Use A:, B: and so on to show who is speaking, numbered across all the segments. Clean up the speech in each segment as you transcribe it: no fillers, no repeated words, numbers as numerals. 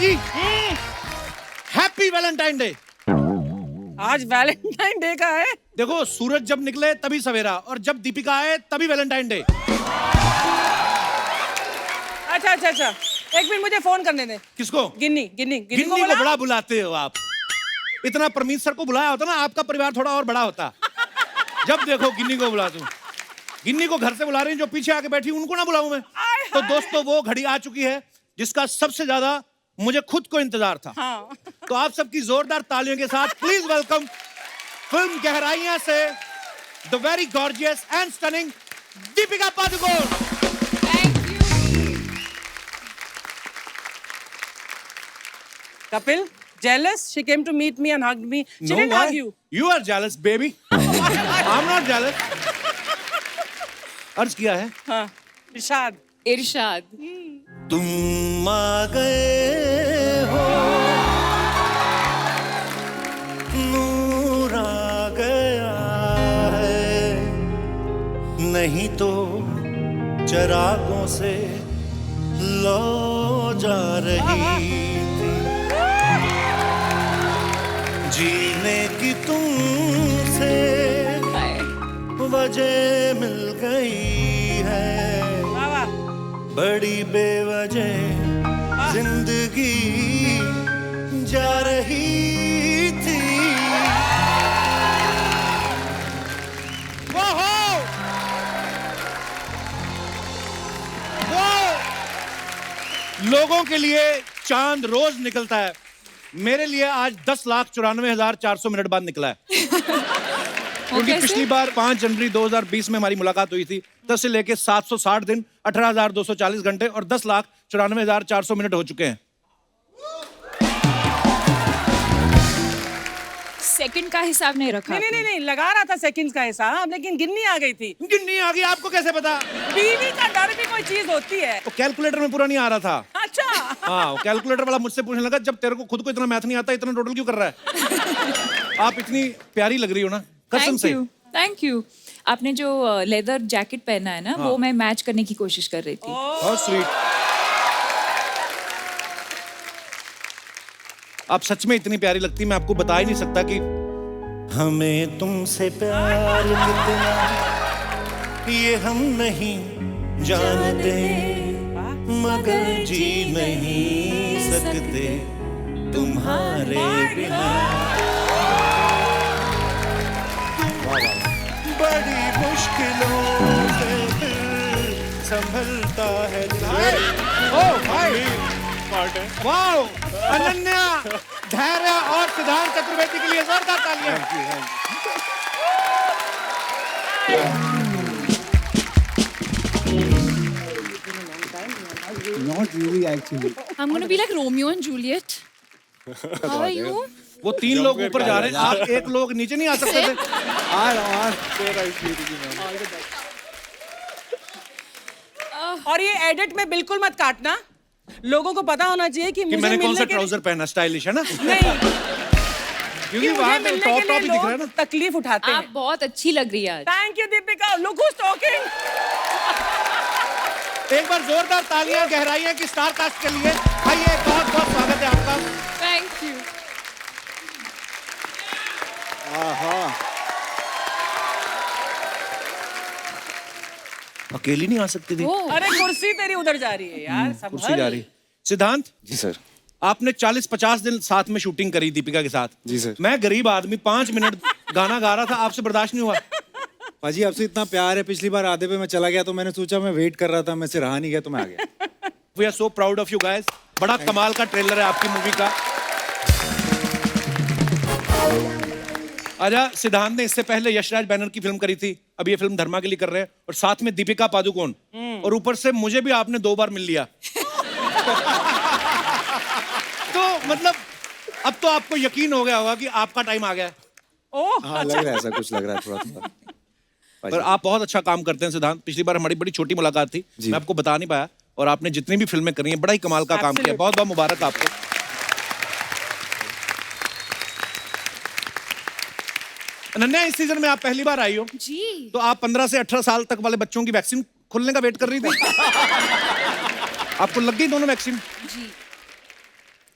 A: जी happy Valentine day.
B: आज Valentine day का है।
A: देखो सूरज जब निकले तभी सवेरा और जब दीपिका आए तभी वैलेंटाइन डे।
B: अच्छा अच्छा अच्छा, एक मिनट मुझे फोन करने दे।
A: किसको?
B: गिन्नी गिन्नी गिन्नी
A: गिन्नी को बड़ा बुलाते हो आप। इतना परमीत सर को बुलाया होता ना आपका परिवार थोड़ा और बड़ा होता। जब देखो गिन्नी को बुला दूं। गिन्नी को घर से बुला रही हैं, जो पीछे आके बैठी उनको ना बुलाऊं मैं? तो दोस्तों वो घड़ी आ चुकी है जिसका सबसे ज्यादा मुझे खुद को इंतजार था।
B: हाँ।
A: तो आप सबकी जोरदार तालियों के साथ प्लीज वेलकम फिल्म गहराइयां से the very gorgeous and stunning Deepika Padukone.
C: Thank you.
B: Kapil, jealous? She came to meet me and hugged me. She
A: No,
B: didn't
A: why?
B: hug you.
A: You are jealous, baby. I'm not jealous. अर्ज किया है।
B: हाँ, इरशाद।
C: इरशाद।
A: तुम आ गए हो, नूर आ गया है, नहीं तो चरागों से लो जा रही थी, जीने की तुमसे वजह मिल गई है,
B: वाह वाह।
A: बड़ी बेवजह जिंदगी जा रही थी। वो हो, वो लोगों के लिए चांद रोज निकलता है, मेरे लिए आज 10,94,400 मिनट बाद निकला है। क्योंकि पिछली बार 5 जनवरी 2020 में हमारी मुलाकात हुई थी, तब से लेके 760 दिन, 18,240 घंटे और 10,94,400 मिनट हो चुके हैं।
C: सेकंड का हिसाब नहीं रखा।
B: नहीं नहीं नहीं, लगा रहा था सेकंड्स का हिसाब, लेकिन गिन्नी आ गई थी।
A: गिन्नी आ गई, आपको कैसे पता?
B: बीवी का डर भी कोई चीज होती है।
A: वो कैलकुलेटर में पूरा नहीं आ रहा था।
B: अच्छा।
A: हाँ, वो कैलकुलेटर वाला मुझसे पूछने लगा, जब तेरे को खुद को इतना मैथ नहीं आता, इतना टोटल क्यों कर रहा है? आप इतनी प्यारी लग रही हो ना, कसम से।
C: Thank you. आपने जो लेदर जैकेट पहना है ना, वो मैं मैच करने की कोशिश कर रही थी।
A: बहुत स्वीट। आप सच में इतनी प्यारी लगती, मैं आपको बता ही नहीं सकता कि हमें तुमसे प्यार कितना ये हम नहीं जानते, मगर जी नहीं सकते तुम्हारे बिना। बड़ी मुश्किलों से दिल संभलता है। वाओ, अनन्या, धैर्य और सिद्धांत चतुर्वेदी के लिए जोरदार तालियां।
D: Not really, actually.
C: I'm going to be like Romeo and Juliet. How are you?
A: वो 3 लोग ऊपर जा रहे हैं, आप 1 लोग नीचे नहीं आ सकते थे?
B: और ये एडिट में बिल्कुल मत काटना, लोगों को पता होना चाहिए कि मुझे
A: मैंने कौन सा
B: मिलने के
A: ट्राउजर पहना, स्टाइलिश है ना?
B: नहीं,
A: क्योंकि
B: मुझे
A: वहां
B: मिलने
A: टॉप
B: के
A: टॉप
B: लिए
A: ही दिख रहा है
B: लोग
A: ना।
B: तकलीफ उठाते
C: आप
B: हैं।
C: बहुत अच्छी लग रही है आज।
B: Thank you Deepika, look who's talking.
A: एक बार जोरदार तालियां गहराइयां की स्टार कास्ट के लिए। आइए, बहुत बहुत स्वागत है आपका।
C: Thank you.
A: अकेली नहीं आ सकती थी?
B: अरे कुर्सी तेरी उधर जा रही है यार,
A: कुर्सी जा रही। सिद्धांत
D: जी सर।
A: आपने 40-50 दिन साथ में शूटिंग करी दीपिका के साथ।
D: जी सर।
A: मैं गरीब आदमी 5 मिनट गाना गा रहा था, आपसे बर्दाश्त नहीं हुआ?
D: पाजी आपसे इतना प्यार है, पिछली बार आधे पे मैं चला गया तो मैंने सोचा, मैं वेट कर रहा था, मैं से रहा नहीं गया तो मैं आ गया।
A: We are so proud of you guys. बड़ा कमाल का ट्रेलर है आपकी मूवी का। आजा, सिद्धांत ने इससे पहले यशराज बैनर की फिल्म करी थी, अब ये फिल्म धर्मा के लिए कर रहे हैं और साथ में दीपिका पादुकोण, और ऊपर से मुझे भी आपने 2 बार मिल लिया। तो मतलब अब तो आपको यकीन हो गया होगा कि आपका टाइम आ गया है।
B: ओह
D: हाँ, लग रहा है, ऐसा कुछ लग रहा है थोड़ा थोड़ा।
A: पर आप बहुत अच्छा काम करते हैं सिद्धांत। पिछली बार हमारी बड़ी छोटी मुलाकात थी, मैं आपको बता नहीं पाया, और आपने जितनी भी फिल्में करी हैं बड़ा ही कमाल का काम किया। बहुत बहुत मुबारक आपको। अनन्या, इस सीजन में आप पहली बार आई हो
C: जी।
A: तो आप 15 से 18 साल तक वाले बच्चों की वैक्सीन खुलने का वेट कर रही थी। आपको लग गई दोनों वैक्सीन?
C: जी।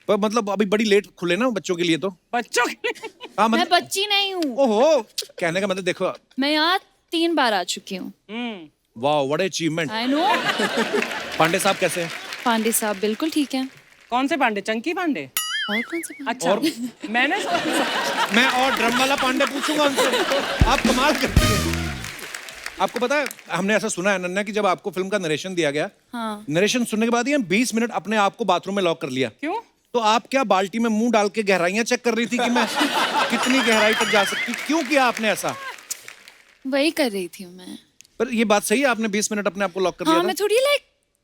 A: पर मतलब अभी बड़ी लेट खुले ना बच्चों के लिए तो।
B: बच्चों के लिए
A: हाँ
E: मैं
A: मतलब
E: बच्ची नहीं हूँ,
A: ओहो, कहने का मतलब देखो।
E: मैं यहाँ 3 बार आ चुकी हूँ।
A: वाह what achievement.
E: I know.
A: Pandey साहब कैसे हैं?
E: पांडे साहब बिल्कुल ठीक है।
B: कौन से पांडे? चंकी पांडे?
E: और कौन से पांडे?
B: अच्छा, मैंने
A: मैं और ड्रम वाला पांडे पूछूंगा उनसे। आप कमाल करती हैं। आपको पता है हमने ऐसा सुना है अनन्या कि जब आपको फिल्म का नरेशन दिया गया,
E: हाँ।
A: नरेशन सुनने के बाद ही हम 20 मिनट अपने आप को बाथरूम में लॉक कर लिया।
B: क्यों?
A: तो आप क्या बाल्टी में मुंह डाल के गहराइयां चेक कर रही थी कि मैं कितनी गहराई तक जा सकती? क्यों किया आपने ऐसा?
E: वही कर रही थी मैं।
A: पर ये बात सही है, आपने 20 मिनट अपने आप को लॉक कर
E: हाँ,
A: लिया
E: मैं
A: था?
E: थोड़ी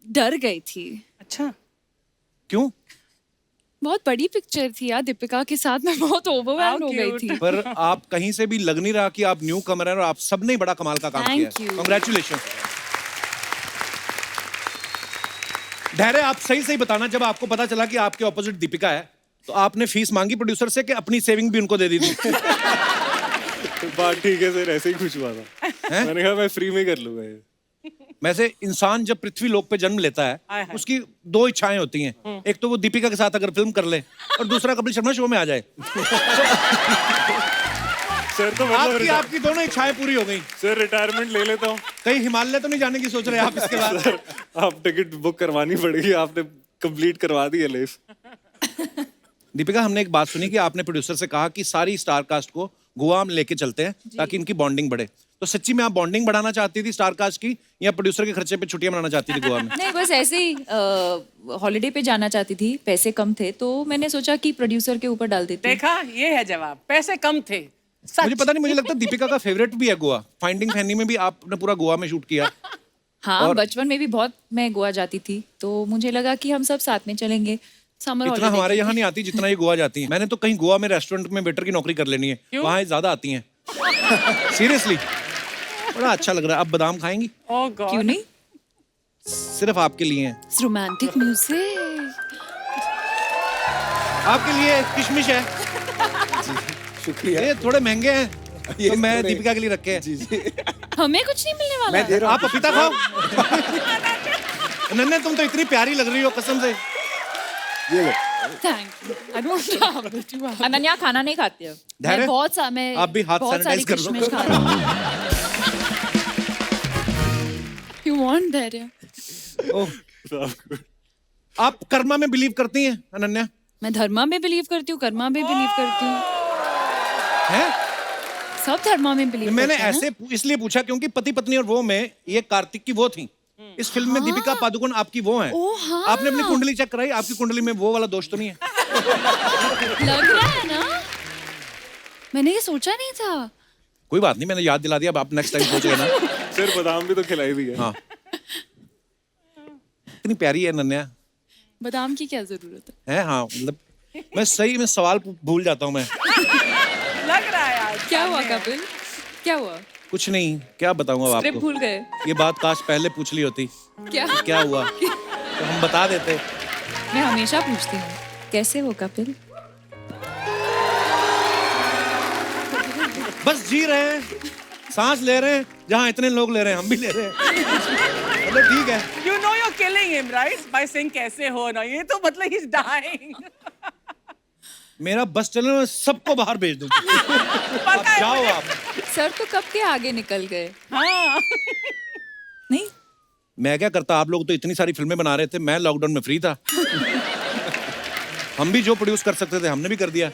E: डर गई थी।
B: अच्छा,
A: क्यों?
E: बहुत बड़ी पिक्चर थी यार, दीपिका के साथ मैं बहुत ओवरवेल्म हो गई थी।
A: पर आप कहीं से भी लग नहीं रहा कि आप न्यू कमर हैं और आप सबने ही बड़ा कमाल का काम किया
E: Thank
A: है।
E: you.
A: कांग्रेचुलेशन। धैर्य, आप सही सही बताना, जब आपको पता चला कि आपके ऑपोजिट दीपिका है तो आपने फीस मांगी प्रोड्यूसर से कि अपनी सेविंग भी उनको दे दी थी?
F: बात ठीक है सर, ऐसे ही कुछ हुआ था। मैंने कहा मैं फ्री में कर लूंगा ये।
A: वैसे इंसान जब पृथ्वी लोक पे जन्म लेता
B: हाय
A: है
B: हाय।
A: उसकी 2 इच्छाएं होती हैं। एक तो वो दीपिका के साथ अगर फिल्म कर ले और दूसरा कपिल शर्मा शो में आ जाए।
F: सर तो मतलब
A: आपकी दोनों इच्छाएं पूरी हो गई।
F: सर रिटायरमेंट ले लेता हूँ।
A: कहीं हिमालय तो नहीं जाने की सोच रहे आप इसके बाद?
F: सर आप टिकट बुक करवानी पड़ेगी, आपने कंप्लीट करवा दी है लाइफ।
A: दीपिका, हमने एक बात सुनी कि आपने प्रोड्यूसर से कहा कि सारी स्टार कास्ट को गोवा में लेके चलते हैं ताकि इनकी बॉन्डिंग बढ़े। तो सच्ची में आप बॉन्डिंग बढ़ाना चाहती थी स्टार कास्ट की, या प्रोड्यूसर के खर्चे पे छुट्टियां मनाना चाहती थी गोवा में?
C: नहीं, बस ऐसे ही हॉलिडे पे जाना चाहती थी, पैसे कम थे तो मैंने सोचा कि प्रोड्यूसर के ऊपर डाल देती हूँ।
B: देखा, ये है जवाब। पैसे कम थे। सच।
A: मुझे पता नहीं, मुझे लगता है दीपिका का फेवरेट भी है गोवा। फाइंडिंग फैनी में भी आपने पूरा गोवा में शूट किया।
C: हाँ, बचपन में भी बहुत मैं गोवा जाती थी तो मुझे लगा कि हम सब साथ में चलेंगे समर
A: इतना
C: हॉलिडे।
A: हमारे यहाँ नहीं आती जितना ये गोवा जाती है। मैंने तो कहीं गोवा में रेस्टोरेंट में वेटर की नौकरी कर लेनी है, वहाँ ज्यादा आती हैं। सीरियसली बड़ा अच्छा लग रहा है। आप बादाम खाएंगी?
B: ओह गॉड।
C: क्यों नहीं?
A: सिर्फ आपके लिए हैं।
E: Romantic music.
A: आपके लिए किशमिश है।
D: शुक्रिया।
A: ये थोड़े महंगे हैं
D: ये
A: तो मैं
D: थोड़े-
A: दीपिका के लिए रखे हैं।
D: जी जी।
E: हमें कुछ नहीं मिलने वाला।
D: मैं दे रहा
A: आप पपीता खाओ। नन्हे, तुम तो इतनी प्यारी लग रही हो कसम से।
D: ये लो।
E: Thank you. I don't
C: Ananya खाना नहीं खाती है।
A: धैर्य,
E: मैं बहुत सा मैं
A: आप भी हाथ
E: बहुत सारी
A: सैनिटाइज कर लो।
E: किशमिश खा रही हूँ। You want धैर्य?
A: ओह, आप कर्मा में बिलीव करती हैं अनन्या?
E: मैं धर्मा में बिलीव करती हूँ, कर्मा में बिलीव करती हूँ,
A: हैं?
E: सब धर्मा में बिलीव
A: मैंने
E: करते हैं।
A: ऐसे इसलिए पूछा क्योंकि पति पत्नी और वो में ये कार्तिक की वो थी। इस फिल्म में दीपिका पादुकोण आपकी वो हैं।
E: ओह, हाँ।
A: आपने अपनी कुंडली चेक कराई? आपकी कुंडली में वो वाला दोष तो नहीं है?
E: लग रहा है ना? मैंने ये सोचा नहीं था।
A: कोई बात नहीं, मैंने याद दिला दिया। अब आप नेक्स्ट टाइम सोच लेना।
F: सर बादाम भी तो खिलाई दी है।
A: हाँ, इतनी प्यारी है अनन्या।
E: बादाम की क्या जरूरत है?
A: है हाँ, मतलब मैं सही में सवाल भूल जाता हूँ मैं।
B: लग रहा है यार।
C: क्या हुआ कपिल? क्या हुआ?
A: कुछ नहीं, क्या बताऊँ अब
C: स्क्रिप्ट
A: आपको।
C: भूल गए
A: ये बात काश पहले पूछ ली होती।
C: क्या?
A: क्या हुआ तो हम बता देते।
C: मैं हमेशा पूछती हूँ कैसे हो कपिल।
A: बस जी रहे हैं, सांस ले रहे हैं, जहाँ इतने लोग ले रहे हैं हम भी ले रहे हैं। मतलब ठीक है।
B: You know you're killing him, right? By saying कैसे हो ना, ये तो मतलब he's dying.
A: मेरा बस चले, मैं सबको बाहर भेज दूँ। आप जाओ आप।
C: सर तो कब के आगे निकल गए।
B: हाँ।
C: नहीं,
A: मैं क्या करता, आप लोग तो इतनी सारी फिल्में बना रहे थे, मैं लॉकडाउन में फ्री था। हम भी जो प्रोड्यूस कर सकते थे हमने भी कर दिया।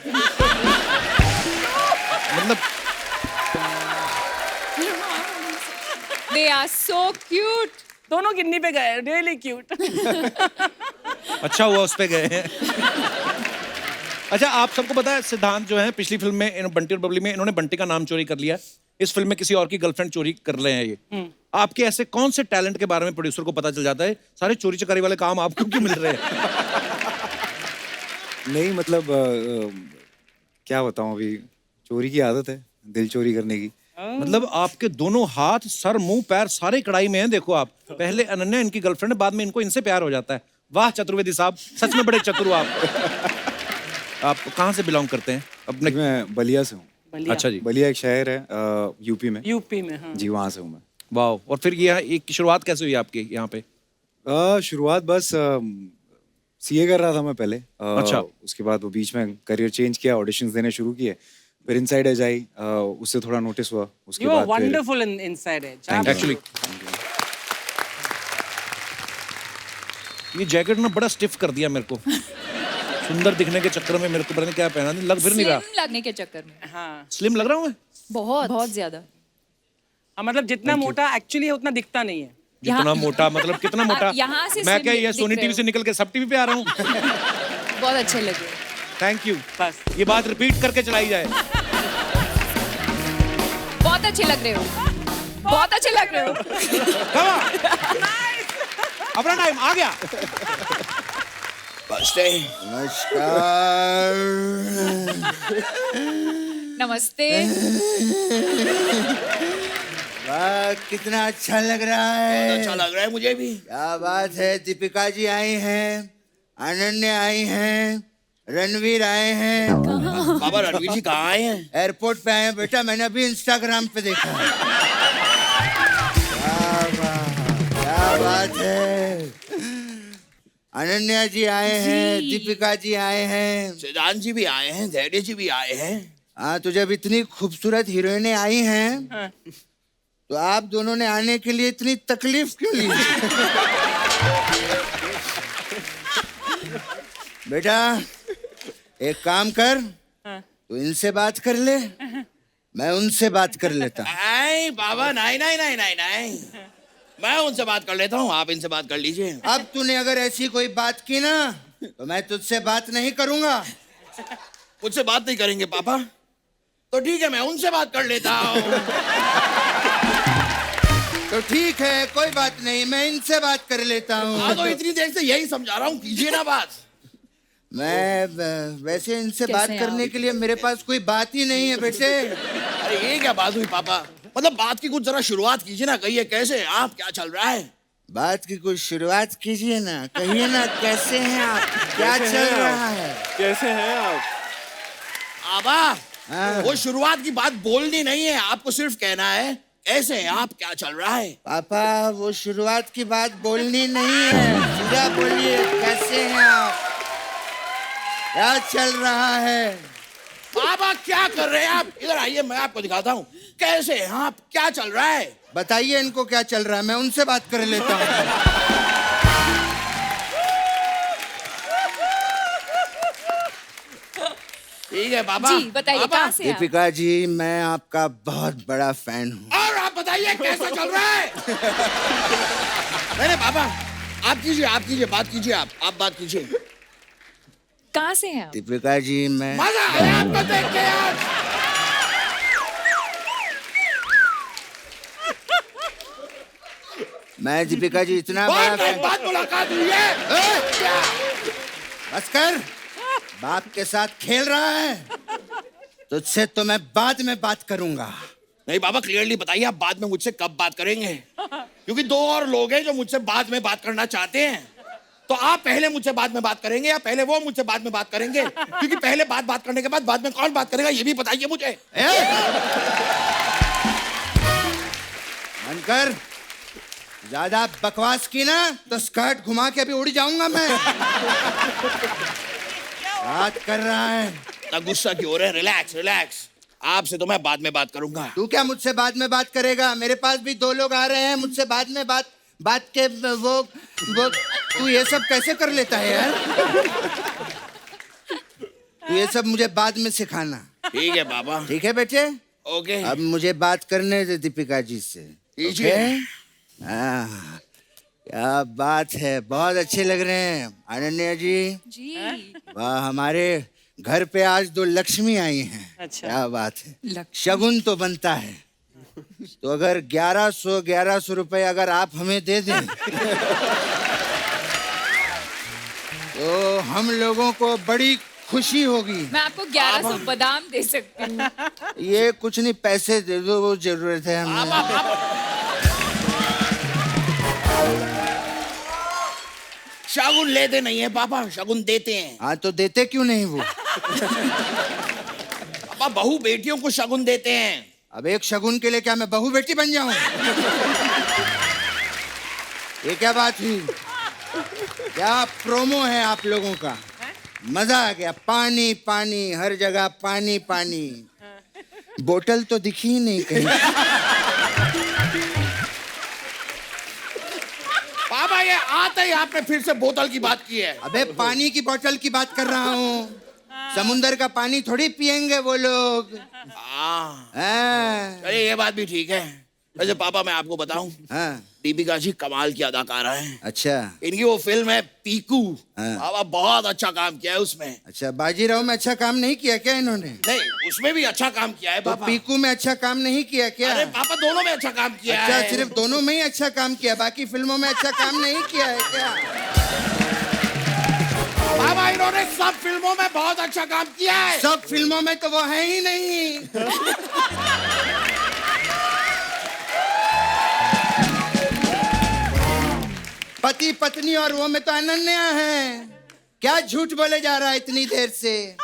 A: मतलब
C: they are so cute.
B: दोनों गिन्नी पे गए, really cute.
A: अच्छा हुआ उस पे गए हैं। अच्छा, आप सबको पता है सिद्धांत जो है पिछली फिल्म में बंटी और बबली में इन्होंने बंटी का नाम चोरी कर लिया। इस फिल्म में किसी और की गर्लफ्रेंड चोरी कर रहे हैं ये। आपके ऐसे कौन से टैलेंट के बारे में प्रोड्यूसर को पता चल जाता है? सारे चोरी चकारी वाले काम आपको क्यों मिल रहे हैं?
D: नहीं मतलब क्या बताऊं, अभी चोरी की आदत है, दिल चोरी करने की।
A: मतलब आपके दोनों हाथ, सर, मुंह, पैर सारे कढ़ाई में हैं। देखो आप, पहले अनन्या इनकी गर्लफ्रेंड, बाद में इनको इनसे प्यार हो जाता है। वाह चतुर्वेदी साहब, सच में बड़े चतुर हो आप। आप कहाँ से बिलोंग करते हैं अपने?
D: मैं बलिया से हूँ।
B: बलिया।
A: अच्छा जी,
D: बलिया एक शहर है यूपी में।
B: यूपी में, हाँ।
D: जी, वहाँ से हूँ मैं।
A: वाह। और फिर ये एक शुरुआत कैसे हुई आपकी यहाँ पे?
D: शुरुआत बस सीए कर रहा था मैं पहले।
A: अच्छा।
D: उसके बाद वो बीच में करियर चेंज किया, ऑडिशंस देने शुरू किए, फिर इनसाइड एज आई, उससे थोड़ा नोटिस हुआ। उसके
B: यू आर
D: बाद फिर
B: wonderful in inside edge.
A: Actually ये जैकेट ना बड़ा स्टिफ कर दिया मेरे को। सुंदर दिखने के चक्कर में मेरे को पता नहीं क्या पहना, लग फिर नहीं रहा।
C: Slim लगने के चक्कर में
B: हाँ
A: स्लिम लग रहा हूँ मैं?
C: बहुत ज्यादा।
B: मतलब जितना मोटा एक्चुअली है उतना दिखता नहीं है।
A: जितना मोटा मतलब कितना मोटा?
C: यहाँ से
A: मैं
C: slim
A: क्या ये
C: दिख
A: सोनी
C: रहे
A: टीवी
C: हो।
A: से निकल के सब टीवी पे आ रहा हूँ?
C: बहुत अच्छे लगे।
A: Thank you.
B: बस
A: ये बात रिपीट करके चलाई जाए।
C: बहुत अच्छे लग रहे हो, बहुत अच्छे लग रहे हो।
A: Come on! अपना टाइम आ गया।
G: नमस्कार।
C: नमस्ते।
G: वाह कितना अच्छा लग रहा है।
H: अच्छा लग रहा है मुझे भी।
G: क्या बात है। दीपिका जी आई हैं, अनन्या आई हैं, रणवीर आए हैं।
H: बाबा रणवीर जी कहाँ आए हैं?
G: एयरपोर्ट पे आए हैं बेटा, मैंने अभी इंस्टाग्राम पे देखा। क्या बात है। अनन्या जी आए हैं, दीपिका जी आए हैं,
H: सिद्धांत जी भी आए हैं, धैर्य जी भी आए हैं।
G: हाँ तो जब इतनी खूबसूरत हीरोइनें आई हैं तो आप दोनों ने आने के लिए इतनी तकलीफ क्यों ली? बेटा एक काम कर, तू इनसे बात कर ले, मैं उनसे बात कर लेता।
H: नहीं बाबा नहीं नहीं नहीं नहीं नहीं, मैं उनसे बात कर लेता हूँ, आप इनसे बात कर लीजिए।
G: अब तूने अगर ऐसी कोई बात की ना तो मैं तुझसे बात नहीं करूंगा।
H: मुझसे बात नहीं करेंगे पापा? तो ठीक है मैं उनसे बात कर लेता हूँ।
G: तो ठीक है कोई बात नहीं, मैं इनसे बात कर लेता
H: हाँ
G: हूँ।
H: तो इतनी देर से यही समझा रहा हूँ, कीजिए ना बात।
G: वैसे इनसे
C: कैसे
G: बात
C: हैं
G: करने
C: आप?
G: के लिए मेरे पास कोई बात ही नहीं है बेटे।
H: अरे ये क्या बात हुई पापा? मतलब बात की कुछ जरा शुरुआत कीजिए ना, कहिए कैसे हैं आप, क्या चल रहा है?
G: बात की कुछ शुरुआत कीजिए ना, कहिए ना कैसे हैं आप, क्या चल रहा है?
F: कैसे हैं आप?
H: आबा
G: हाँ।
H: वो शुरुआत की बात बोलनी नहीं है, आपको सिर्फ कहना है कैसे हैं आप, क्या चल रहा है?
G: पापा वो शुरुआत की बात बोलनी नहीं है, सीधा बोलिए कैसे हैं आप, क्या चल रहा है?
H: बाबा क्या कर रहे हैं आप? इधर आइए मैं आपको दिखाता हूँ कैसे हैं आप, क्या चल रहा है।
G: बताइए इनको क्या चल रहा है, मैं उनसे बात कर लेता हूँ।
H: ठीक है बाबा।
C: जी बताइए
H: बाबा,
C: कहाँ से आप?
G: दीपिका जी मैं आपका बहुत बड़ा फैन हूँ।
H: और आप बताइए कैसा चल रहा है? नहीं बाबा आप कीजिए बात कीजिए, आप बात कीजिए।
C: कहाँ से हैं आप?
G: दीपिका जी मैं
H: मजा आया आपको देख के यार।
G: मैं दीपिका जी इतना बड़ा
H: बहुत
G: फैन।
H: दिन बाद मुलाकात हुई है। क्या?
G: बस कर, बाप के साथ खेल रहा है, तुझसे तो मैं बाद में बात करूंगा।
H: नहीं बाबा क्लियरली बताइए आप बाद में मुझसे कब बात करेंगे? क्योंकि दो और लोग हैं जो मुझसे बाद में बात करना चाहते हैं। तो आप पहले मुझसे बाद में बात करेंगे या पहले वो मुझसे बाद में बात करेंगे? क्योंकि पहले बात करने के बाद में कौन बात करेगा ये भी बताइए मुझे।
G: बनकर ज्यादा बकवास की ना तो स्कर्ट घुमा के अभी उड़ जाऊंगा मैं। बात कर रहा है।
H: ना गुस्सा क्यों हो रहे हैं? रिलैक्स रिलैक्स, आपसे तो मैं बाद में बात करूंगा।
G: तू क्या मुझसे बाद में बात करेगा? मेरे पास भी दो लोग आ रहे हैं मुझसे बाद में बात के वो तू ये सब कैसे कर लेता है यार? तू ये सब मुझे बाद में सिखाना।
H: ठीक है बाबा।
G: ठीक है बेटे,
H: ओके
G: अब मुझे बात करने दे दीपिका जी से।
H: कीजिए।
G: हाँ, क्या बात है, बहुत अच्छे लग रहे हैं अनन्या जी।
C: जी
G: वाह हमारे घर पे आज दो लक्ष्मी आई हैं।
B: अच्छा।
G: क्या बात है,
C: लक्ष्मी।
G: शगुन तो बनता है। तो अगर 1100 रुपए अगर आप हमें दे दें तो हम लोगों को बड़ी खुशी होगी।
C: मैं आपको 1100 बादाम दे सकती हूँ।
G: ये कुछ नहीं, पैसे दे दो, वो जरूरत है हमें।
H: शगुन लेते नहीं है पापा, शगुन देते हैं।
G: हाँ तो देते क्यों नहीं वो?
H: पापा बहू बेटियों को शगुन देते हैं।
G: अब एक शगुन के लिए क्या मैं बहू बेटी बन जाऊं? ये क्या बात हुई? क्या प्रोमो है आप लोगों का, मजा आ गया। पानी पानी, हर जगह पानी पानी, बोतल तो दिखी ही नहीं कहीं।
H: बाबा ये आते ही आपने फिर से बोतल की बात की है।
G: अबे पानी की बोतल की बात कर रहा हूँ, समुंदर का पानी थोड़ी पियेंगे वो लोग। हाँ।
H: अरे ये बात भी ठीक है। वैसे पापा मैं आपको बताऊं,
G: हाँ।
H: दीपिका जी कमाल की अदाकारा हैं।
G: अच्छा।
H: इनकी वो फिल्म है पीकू,
G: हाँ।
H: बाबा बहुत अच्छा काम किया है उसमें।
G: अच्छा, बाजीराव में अच्छा काम नहीं किया क्या इन्होंने?
H: नहीं उसमें भी अच्छा काम किया है
G: तो
H: पापा।
G: पीकू में अच्छा काम नहीं किया क्या?
H: अरे पापा दोनों में अच्छा काम किया
G: अच्छा,
H: है।
G: सिर्फ दोनों में ही अच्छा काम किया, बाकी फिल्मों में अच्छा काम नहीं किया है क्या?
H: बाबा इन्होंने सब फिल्मों में बहुत अच्छा काम किया है।
G: सब फिल्मों में तो वो है ही नहीं। पति पत्नी और वो में तो अनन्या है। क्या झूठ बोले जा रहा है इतनी देर से?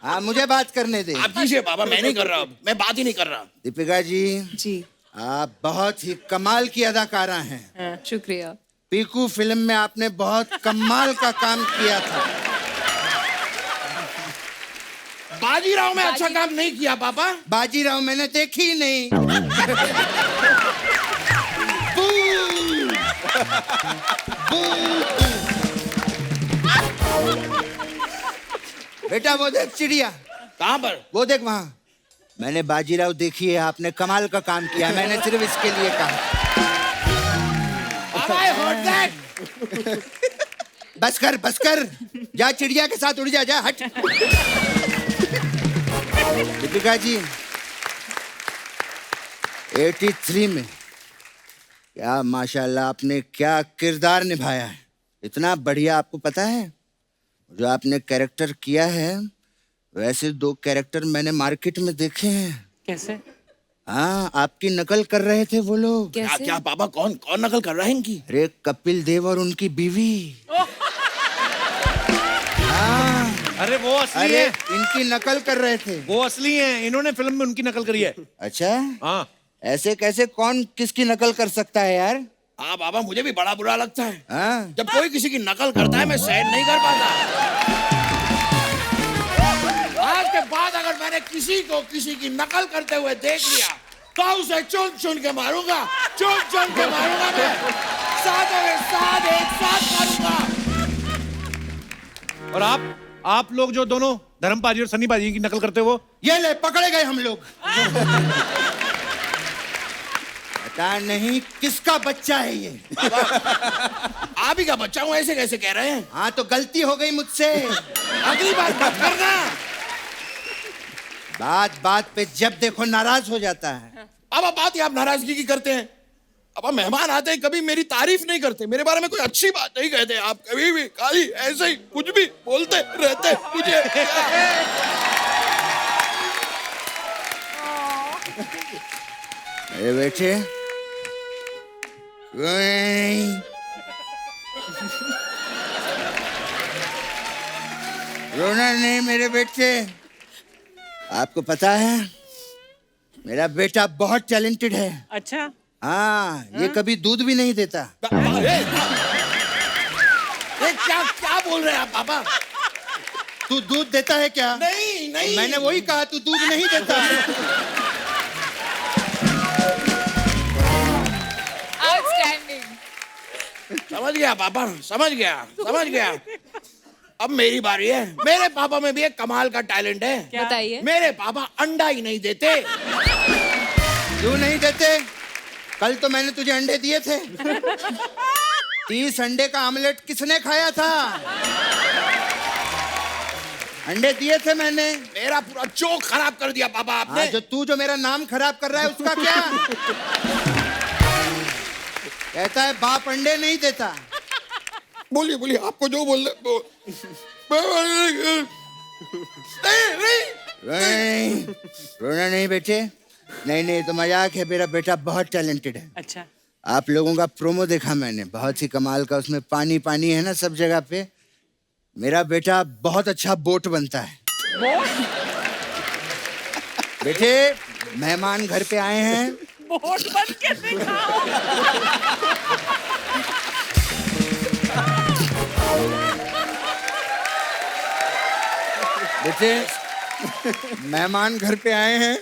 G: हाँ, मुझे बात करने दे।
H: आप कीजिए पापा, मैं नहीं कर रहा, मैं बात ही नहीं कर रहा।
G: दीपिका जी,
C: जी
G: आप बहुत ही कमाल की अदाकारा हैं।
C: शुक्रिया।
G: पीकू फिल्म में आपने बहुत कमाल का काम किया था।
H: बाजीराव में अच्छा काम नहीं किया पापा।
G: बाजीराव मैंने देखी ही नहीं। बेटा वो देख चिड़िया।
H: कहाँ पर?
G: वो देख वहां। मैंने बाजीराव देखी है, आपने कमाल का काम किया, मैंने सिर्फ इसके लिए कहा।
H: पापा I heard that।
G: बस कर, जा चिड़िया के साथ उड़ जा, जा हट। दीपिका जी, 83 में क्या माशाल्लाह आपने क्या किरदार निभाया है, इतना बढ़िया। आपको पता है जो आपने कैरेक्टर किया है, वैसे 2 कैरेक्टर मैंने मार्केट में देखे हैं।
B: कैसे?
G: हाँ, आपकी नकल कर रहे थे वो लोग।
H: क्या क्या पापा, कौन कौन नकल कर रहा है इनकी?
G: अरे कपिल देव और उनकी बीवी। हाँ,
A: अरे वो असली
G: अरे
A: है,
G: इनकी नकल कर रहे थे।
A: वो असली हैं, इन्होंने फिल्म में उनकी नकल करी है।
G: अच्छा,
A: हाँ।
G: ऐसे कैसे कौन किसकी नकल कर सकता है यार?
H: हाँ बाबा, मुझे भी बड़ा बुरा लगता है।
G: हाँ?
H: जब कोई किसी की नकल करता है मैं सहन नहीं कर पाता। आज के बाद अगर मैंने किसी को किसी की नकल करते हुए देख लिया तो उसे चुन चुन के मारूंगा, चुन चुन के मारूंगा मैं। साथों के साथ एक साथ मारूंगा।
A: और आप लोग जो दोनों धर्म पाजी और सनी पाजी की नकल करते हो,
G: ये ले पकड़े गए हम लोग। पता नहीं किसका बच्चा है ये।
H: आप ही का बच्चा हूँ, ऐसे कैसे कह रहे हैं?
G: हाँ तो गलती हो गई मुझसे।
H: अगली बार मत करना।
G: बात बात पे जब देखो नाराज हो जाता है।
H: पापा बात ही आप नाराजगी की करते हैं। पापा मेहमान आते हैं कभी मेरी तारीफ नहीं करते, मेरे बारे में कोई अच्छी बात नहीं कहते। आप कभी भी खाली ऐसे ही कुछ भी बोलते रहते मुझे।
G: अरे बेटे, रोना नहीं मेरे बेटे। आपको पता है मेरा बेटा बहुत टैलेंटेड है।
B: अच्छा।
G: हाँ, ये कभी दूध भी नहीं देता।
H: ये क्या क्या बोल रहे हैं आप पापा?
G: तू दूध देता है क्या?
H: नहीं नहीं,
G: मैंने वही कहा, तू दूध नहीं देता।
H: समझ गया पापा, समझ गया। अब मेरी बारी है। मेरे पापा में भी एक कमाल का टैलेंट है।
C: बताइए।
H: मेरे पापा अंडा ही नहीं देते।
G: क्यों नहीं देते? कल तो मैंने तुझे अंडे दिए थे। 30 अंडे का आमलेट किसने खाया था? अंडे दिए थे मैंने।
H: मेरा पूरा जोक खराब कर दिया पापा आपने।
G: हाँ, जो मेरा नाम खराब कर रहा है उसका क्या? कहता है बाप अंडे नहीं देता।
H: बोलिए बोलिए, आपको जो बोल
G: नहीं, रोना नहीं बेटे। नहीं तो मजाक है। मेरा बेटा बहुत टैलेंटेड है।
B: अच्छा।
G: आप लोगों का प्रोमो देखा मैंने, बहुत ही कमाल का। उसमें पानी पानी है ना सब जगह पे। मेरा बेटा बहुत अच्छा बोट बनता है। बेटे, मेहमान घर पे आए हैं।
B: बोट बन के दिखाओ।
G: बेटे मेहमान घर पे आए हैं,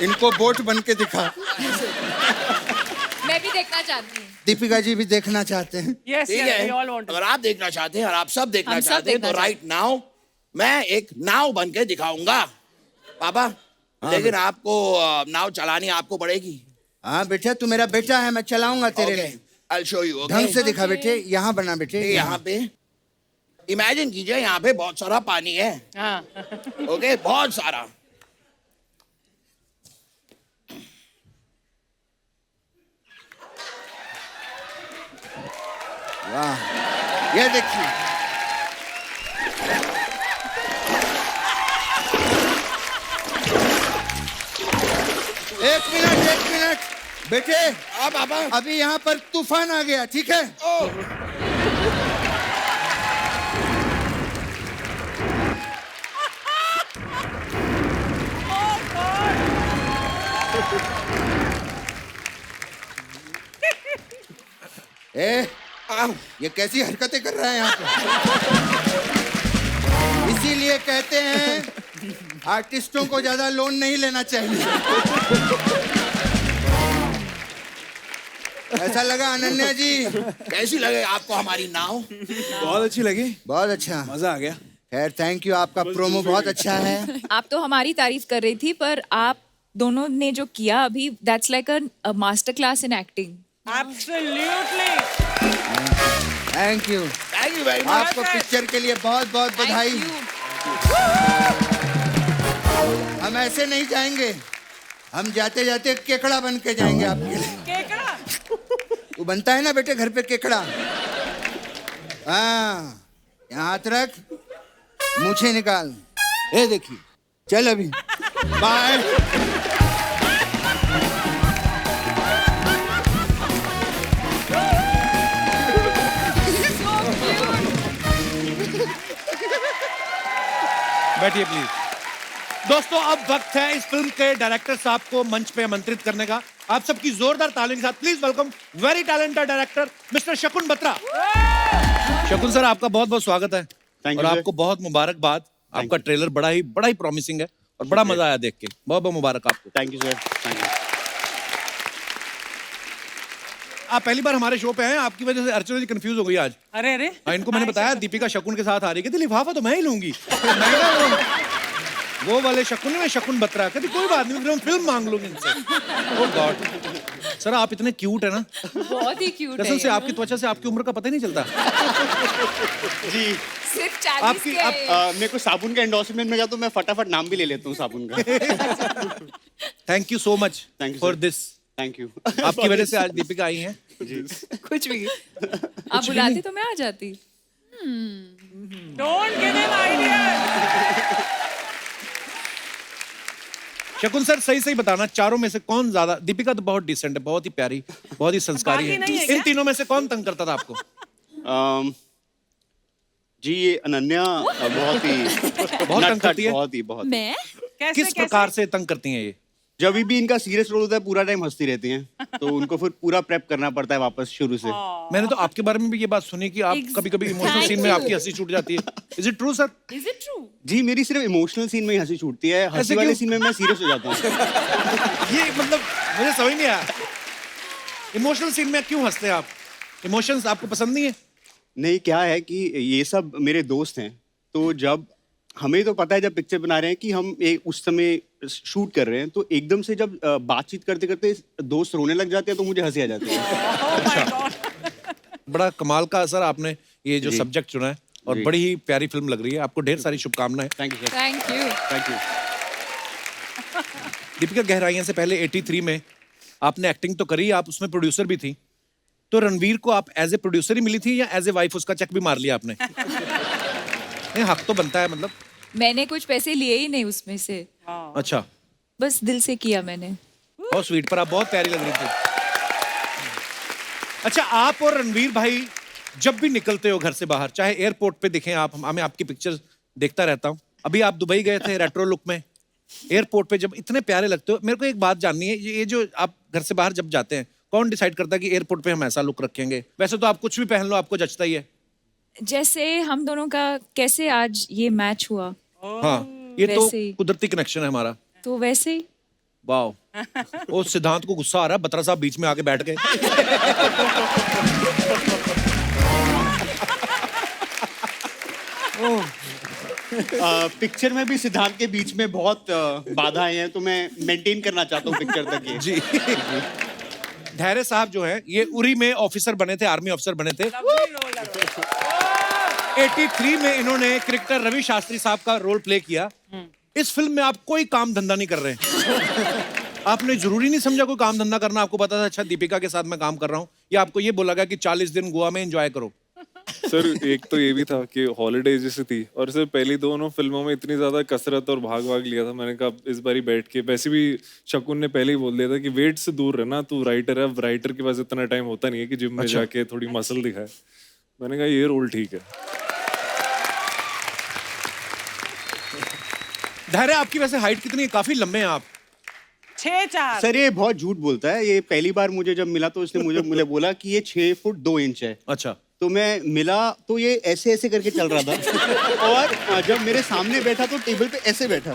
G: इनको बोट बन के दिखा।
C: मैं भी देखना चाहती हूँ।
G: दीपिका जी भी देखना चाहते हैं।
B: यस
H: ठीक है, अगर आप देखना चाहते हैं और आप सब देखना
C: हम सब
H: चाहते हैं तो
C: देखना
H: राइट नाउ मैं एक नाव बन के दिखाऊंगा पापा। लेकिन आपको नाव चलानी आपको पड़ेगी।
G: हाँ बेटा, तू मेरा बेटा है, मैं चलाऊंगा तेरे लिए।
H: I'll show you, okay?
G: ढंग से दिखा बेटे, यहाँ बना बेटे।
H: यहाँ पे इमेजिन कीजिए, यहाँ पे बहुत सारा पानी है।
B: हाँ
H: ओके, बहुत सारा।
G: वाह, ये देखिए। एक मिनट बेटे,
H: हाँ पापा।
G: अभी यहाँ पर तूफान आ गया, ठीक है? ए, ये कैसी हरकतें कर रहा है यहाँ पे? इसीलिए कहते हैं आर्टिस्टों को ज्यादा लोन नहीं लेना चाहिए। ऐसा लगा अनन्या जी?
H: कैसी लगे आपको हमारी नाव?
D: बहुत अच्छी लगी,
G: बहुत अच्छा,
D: मजा आ गया।
G: खैर थैंक यू, आपका प्रोमो बहुत अच्छा है।
C: आप तो हमारी तारीफ कर रही थी, पर आप दोनों ने जो किया अभी, that's like a master class in acting.
B: Absolutely.
G: Thank you
H: very much.
G: आपको पिक्चर के लिए बहुत बहुत बधाई। हम ऐसे नहीं जाएंगे, हम जाते जाते केकड़ा बन के जाएंगे आपके लिए।
B: केकड़ा?
G: वो बनता है ना बेटे घर पे केकड़ा। हाँ, यहाँ हाथ रख, मूछें निकाल। ये देखिए, चल अभी बाय।
A: बैठिए प्लीज। दोस्तों, अब वक्त है इस फिल्म के डायरेक्टर साहब को मंच पे आमंत्रित करने का। आप सबकी जोरदार तालियों के साथ please welcome very talented director mister शकुन बत्रा। शकुन सर, आपका बहुत बहुत स्वागत है और आपको बहुत मुबारकबाद। आपका ट्रेलर बड़ा ही प्रॉमिसिंग है और बड़ा मजा आया देख के। बहुत बहुत मुबारक आपको।
F: Thank you sir, thank you.
A: आप पहली बार हमारे शो पे हैं, आपकी वजह से अर्चना जी कंफ्यूज हो गई आज।
B: अरे अरे,
A: हाँ, इनको मैंने बताया दीपिका शकुन के साथ आ रही है, कहती लिफाफा तो मैं ही लूंगी। मैंने कहा, वो वाले शकुन में शकुन बत्रा, कहती कोई बात नहीं, मैं फिल्म मांग लूंगी इनसे। ओह गॉड सर, आप इतने क्यूट है ना,
C: बहुत ही क्यूट है।
A: कसम से आपकी त्वचा से आपकी उम्र का पता ही नहीं चलता।
F: जी,
C: सिर्फ 40
A: आपकी
C: के हैं।
F: मेरे को साबुन का एंडोर्समेंट मिला तो मैं फटाफट नाम भी ले लेता हूँ साबुन का।
A: Thank you so much
F: Thank you,
A: for
F: sir.
A: This.
F: Thank you.
A: आपकी वजह से आज दीपिका आई हैं।
B: कुछ भी।
C: आप बुलाते तो मैं आ जाती।
B: Don't give him idea.
A: शकुन सर, सही सही बताना, चारों में से कौन ज्यादा? दीपिका तो बहुत डिसेंट है, बहुत ही प्यारी, बहुत ही संस्कारी
B: बाकी नहीं है
A: है।
B: क्या?
A: इन तीनों में से कौन तंग करता था आपको?
F: जी, ये अनन्या बहुत ही
A: तंग करती है?
F: बहुत।
E: मैं
B: कैसे
A: किस प्रकार से तंग करती हैं ये?
F: जब भी इनका सीरियस रोल होता है पूरा टाइम हंसती रहती हैं, तो उनको फिर पूरा प्रेप करना पड़ता है वापस शुरू से।
A: मैंने तो आपके बारे में भी ये बात सुनी कि आप कभी-कभी इमोशनल सीन में आपकी हंसी छूट जाती है। Is it true sir?
C: Is it true?
F: जी, मेरी सिर्फ इमोशनल सीन में ही हंसी छूटती है, हंसी वाले
A: क्यों?
F: सीन में मैं सीरियस हो जाता हूँ।
A: ये मतलब मुझे समझ नहीं आया, इमोशनल सीन में क्यों हंसते हैं आप? इमोशंस आपको पसंद नहीं है?
F: नहीं, क्या है कि ये सब मेरे दोस्त हैं, तो जब हमें तो पता है जब पिक्चर बना रहे हैं कि हम उस समय शूट कर रहे हैं, तो एकदम से जब बातचीत करते करते दोस्त रोने लग जाते हैं तो मुझे हंसी आ जाती है।
A: बड़ा कमाल का सर आपने ये जो
F: जी।
A: सब्जेक्ट चुना है और
F: जी।
A: बड़ी ही प्यारी फिल्म लग रही है। आपको ढेर सारी शुभकामनाएं।
F: Thank you sir,
C: thank you.
F: Thank you.
A: Deepika, Gehraiyaan से पहले 83 में आपने एक्टिंग तो करी, आप उसमें प्रोड्यूसर भी थी, तो रणवीर को आप एज ए प्रोड्यूसर ही मिली थी या एज ए वाइफ उसका चेक भी मार लिया आपने? नहीं, हक तो बनता है मतलब।
C: मैंने कुछ पैसे लिए ही नहीं उसमें से,
A: अच्छा,
C: बस दिल से किया मैंने।
A: बहुत स्वीट, पर आप बहुत प्यारी लग रही थी। अच्छा, आप और रणवीर भाई जब भी निकलते हो घर से बाहर, चाहे एयरपोर्ट पे दिखें आप, मैं आपकी पिक्चर्स देखता रहता हूँ। अभी आप दुबई गए थे रेट्रो लुक में, एयरपोर्ट पे जब इतने प्यारे लगते हो। मेरे को एक बात जाननी है, ये जो आप घर से बाहर जब जाते हैं, कौन डिसाइड करता है कि एयरपोर्ट पे हम ऐसा लुक रखेंगे? वैसे तो आप कुछ भी पहन लो, आपको जचता ही है।
C: जैसे हम दोनों का कैसे आज ये मैच हुआ,
A: हाँ, ये तो
C: वैसे ही।
A: कुदरती कनेक्शन है हमारा।
C: तो वैसे ही
A: वाह। वो सिद्धांत को गुस्सा आ रहा है, बत्रा साहब बीच में आके बैठ गए।
F: पिक्चर में भी सिद्धांत के बीच में बहुत बाधाएं हैं, तो मैं मेंटेन करना चाहता हूँ पिक्चर तक ये।
A: जी। धैर्य साहब जो है ये उरी में ऑफिसर बने थे, आर्मी ऑफिसर बने थे। 83 में इन्होंने क्रिकेटर रवि शास्त्री साहब का रोल प्ले किया। इस फिल्म में आप कोई काम धंधा नहीं कर रहे हैं। आपने जरूरी नहीं समझा कोई काम धंधा करना, आपको पता था अच्छा दीपिका के साथ मैं काम कर रहा हूँ, या आपको ये बोला गया कि 40 दिन गोवा में एंजॉय करो?
I: सर एक तो ये भी था कि हॉलीडे जैसी थी, और सर पहली दोनों फिल्मों में इतनी ज्यादा कसरत और भाग भाग लिया था, मैंने कहा इस बारी बैठ के, वैसे भी शकुन ने पहले ही बोल दिया था कि वेट से दूर रहना, तू राइटर है, अब राइटर के पास इतना टाइम होता नहीं है कि जिम में जाके थोड़ी मसल दिखाए। मैंने कहा ये रोल ठीक है।
A: धैर्य आपकी वैसे हाइट कितनी है? काफी लंबे हैं आप।
B: 6'4".
F: सर ये बहुत झूठ बोलता है। ये पहली बार मुझे जब मिला तो इसने मुझे बोला कि ये 6 फुट 2 इंच है।
A: अच्छा।
F: तो मैं मिला तो ये ऐसे ऐसे करके चल रहा था, और जब मेरे सामने बैठा तो टेबल पे ऐसे बैठा।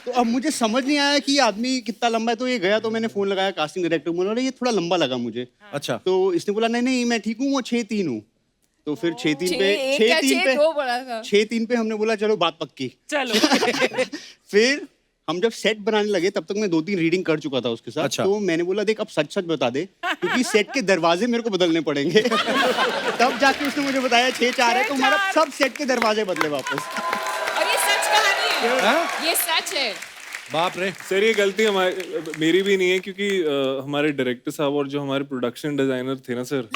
F: तो अब मुझे समझ नहीं आया कि ये आदमी कितना लंबा है। तो ये गया तो मैंने फोन लगाया कास्टिंग डायरेक्टर को, बोला ये थोड़ा लंबा लगा मुझे।
A: अच्छा।
F: तो इसने बोला नहीं नहीं मैं ठीक हूँ, वो 6'3" हूँ। तो फिर 6'3" पे 6'3" पे हमने बोला चलो बात पक्की।
B: चलो।
F: फिर हम जब सेट बनाने लगे तब तक मैं 2-3 रीडिंग कर चुका था उसके साथ।
A: अच्छा।
F: तो मैंने बोला देख अब सच सच बता दे, क्योंकि सेट के दरवाजे मेरे को बदलने पड़ेंगे। तब जाके उसने मुझे बताया 6'4" है, तो हमारा सब सेट के दरवाजे बदले वापस।
C: और ये सच कहानी है,
A: हाँ?
C: ये सच है।
A: बाप रे।
I: सर ये गलती मेरी भी नहीं है, क्योंकि हमारे डायरेक्टर साहब और जो हमारे प्रोडक्शन डिजाइनर थे ना सर,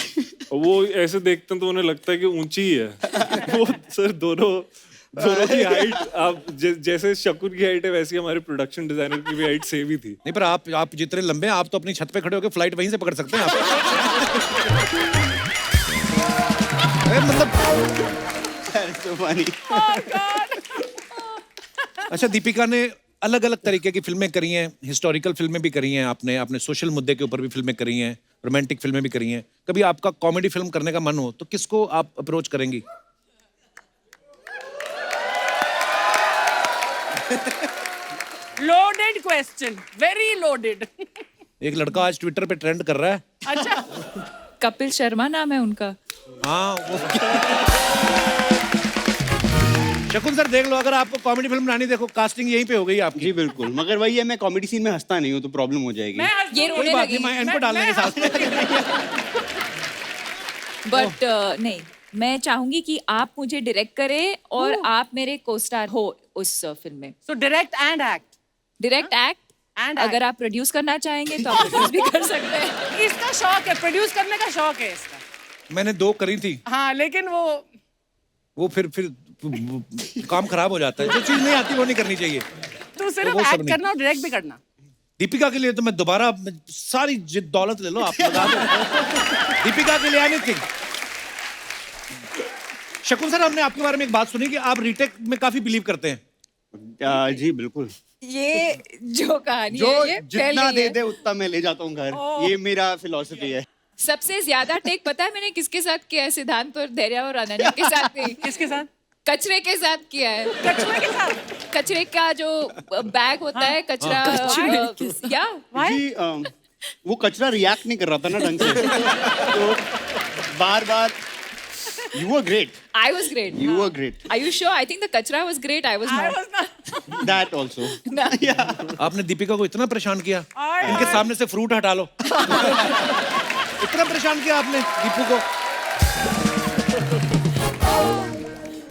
I: वो ऐसे देखते हैं तो उन्हें लगता है कि ऊंची ही है। वो सर दोनों की हाइट, आप जैसे शकुन की हाइट है वैसी हमारे प्रोडक्शन डिजाइनर की भी हाइट सेम ही थी।
A: नहीं पर आप जितने लंबे हैं, आप तो अपनी छत पे खड़े होकर फ्लाइट वहीं से पकड़ सकते हैं आप। मतलब
F: So funny.
A: अच्छा, दीपिका ने अलग अलग तरीके की फिल्में करी हैं, हिस्टोरिकल फिल्में भी करी हैं, आपने सोशल मुद्दे के ऊपर भी फिल्में करी हैं, रोमांटिक फिल्में भी करी हैं। कभी आपका कॉमेडी फिल्म करने का मन हो तो किसको आप अप्रोच करेंगी?
B: Loaded question, very loaded.
A: एक लड़का आज ट्विटर पे ट्रेंड कर रहा है।
B: अच्छा।
C: कपिल शर्मा नाम है उनका।
A: हाँ वो शकुन सर देख लो, अगर आपको कॉमेडी फिल्म बनानी, देखो कास्टिंग यहीं पे हो गई आपकी।
F: जी बिल्कुल, मगर वही है मैं कॉमेडी सीन में हंसता नहीं हूँ तो प्रॉब्लम हो जाएगी।
C: ये
A: कोई
C: रोने
A: बात
C: लगी।
A: नहीं, मैं इनको डालेंगे साथ में।
C: बट नहीं, मैं चाहूंगी कि आप मुझे डायरेक्ट करें और आप मेरे को स्टार हो उस फिल्म में।
B: So direct and act.
C: Direct act,
B: And
C: अगर आप प्रोड्यूस करना चाहेंगे तो आप प्रोड्यूस भी कर सकते हैं।
B: इसका शौक है, प्रोड्यूस करने का शौक है इसका।
A: मैंने 2 करी थी।
B: हाँ, लेकिन
A: वो फिर काम खराब हो जाता है। जो चीज नहीं आती वो नहीं करनी चाहिए।
B: तू सिर्फ
A: वो सब
B: एक्ट
A: नहीं।
B: करना और डायरेक्ट भी करना।
A: दीपिका के लिए तो मैं दोबारा सारी दौलत ले लो आप, लगा दो। दीपिका के लिए एनीथिंग। शकुन सर, हमने आपके बारे में एक बात सुनी कि आप रीटेक में काफी बिलीव करते हैं।
F: जी बिल्कुल।
C: ये जो कहानी
F: जो
C: है ये फैल
F: जितना
C: गई
F: दे
C: है।
F: दे उतना मैं ले जाता हूँ घर। ये मेरा फिलॉसफी है।
C: सबसे ज्यादा टेक पता है मैंने किसके साथ किया है? सिद्धांत और धैर्य और अनन्या के साथ नहीं।
B: किसके साथ?
C: कचरे के साथ किया है।
B: कचरे के साथ?
C: कचरे का जो बैग होता है, कचरा या
F: जी वो कचरा रिएक्ट नहीं कर रहा था ना ढंग से, तो बार बार You were great.
C: I was great.
F: You were great.
C: Are you sure? I think the kachra was great. I was
B: I
C: not.
B: was not.
F: That also. Yeah.
A: आपने दीपिका को इतना परेशान किया, इनके सामने से फ्रूट हटा लो। इतना परेशान किया आपने दीपू को।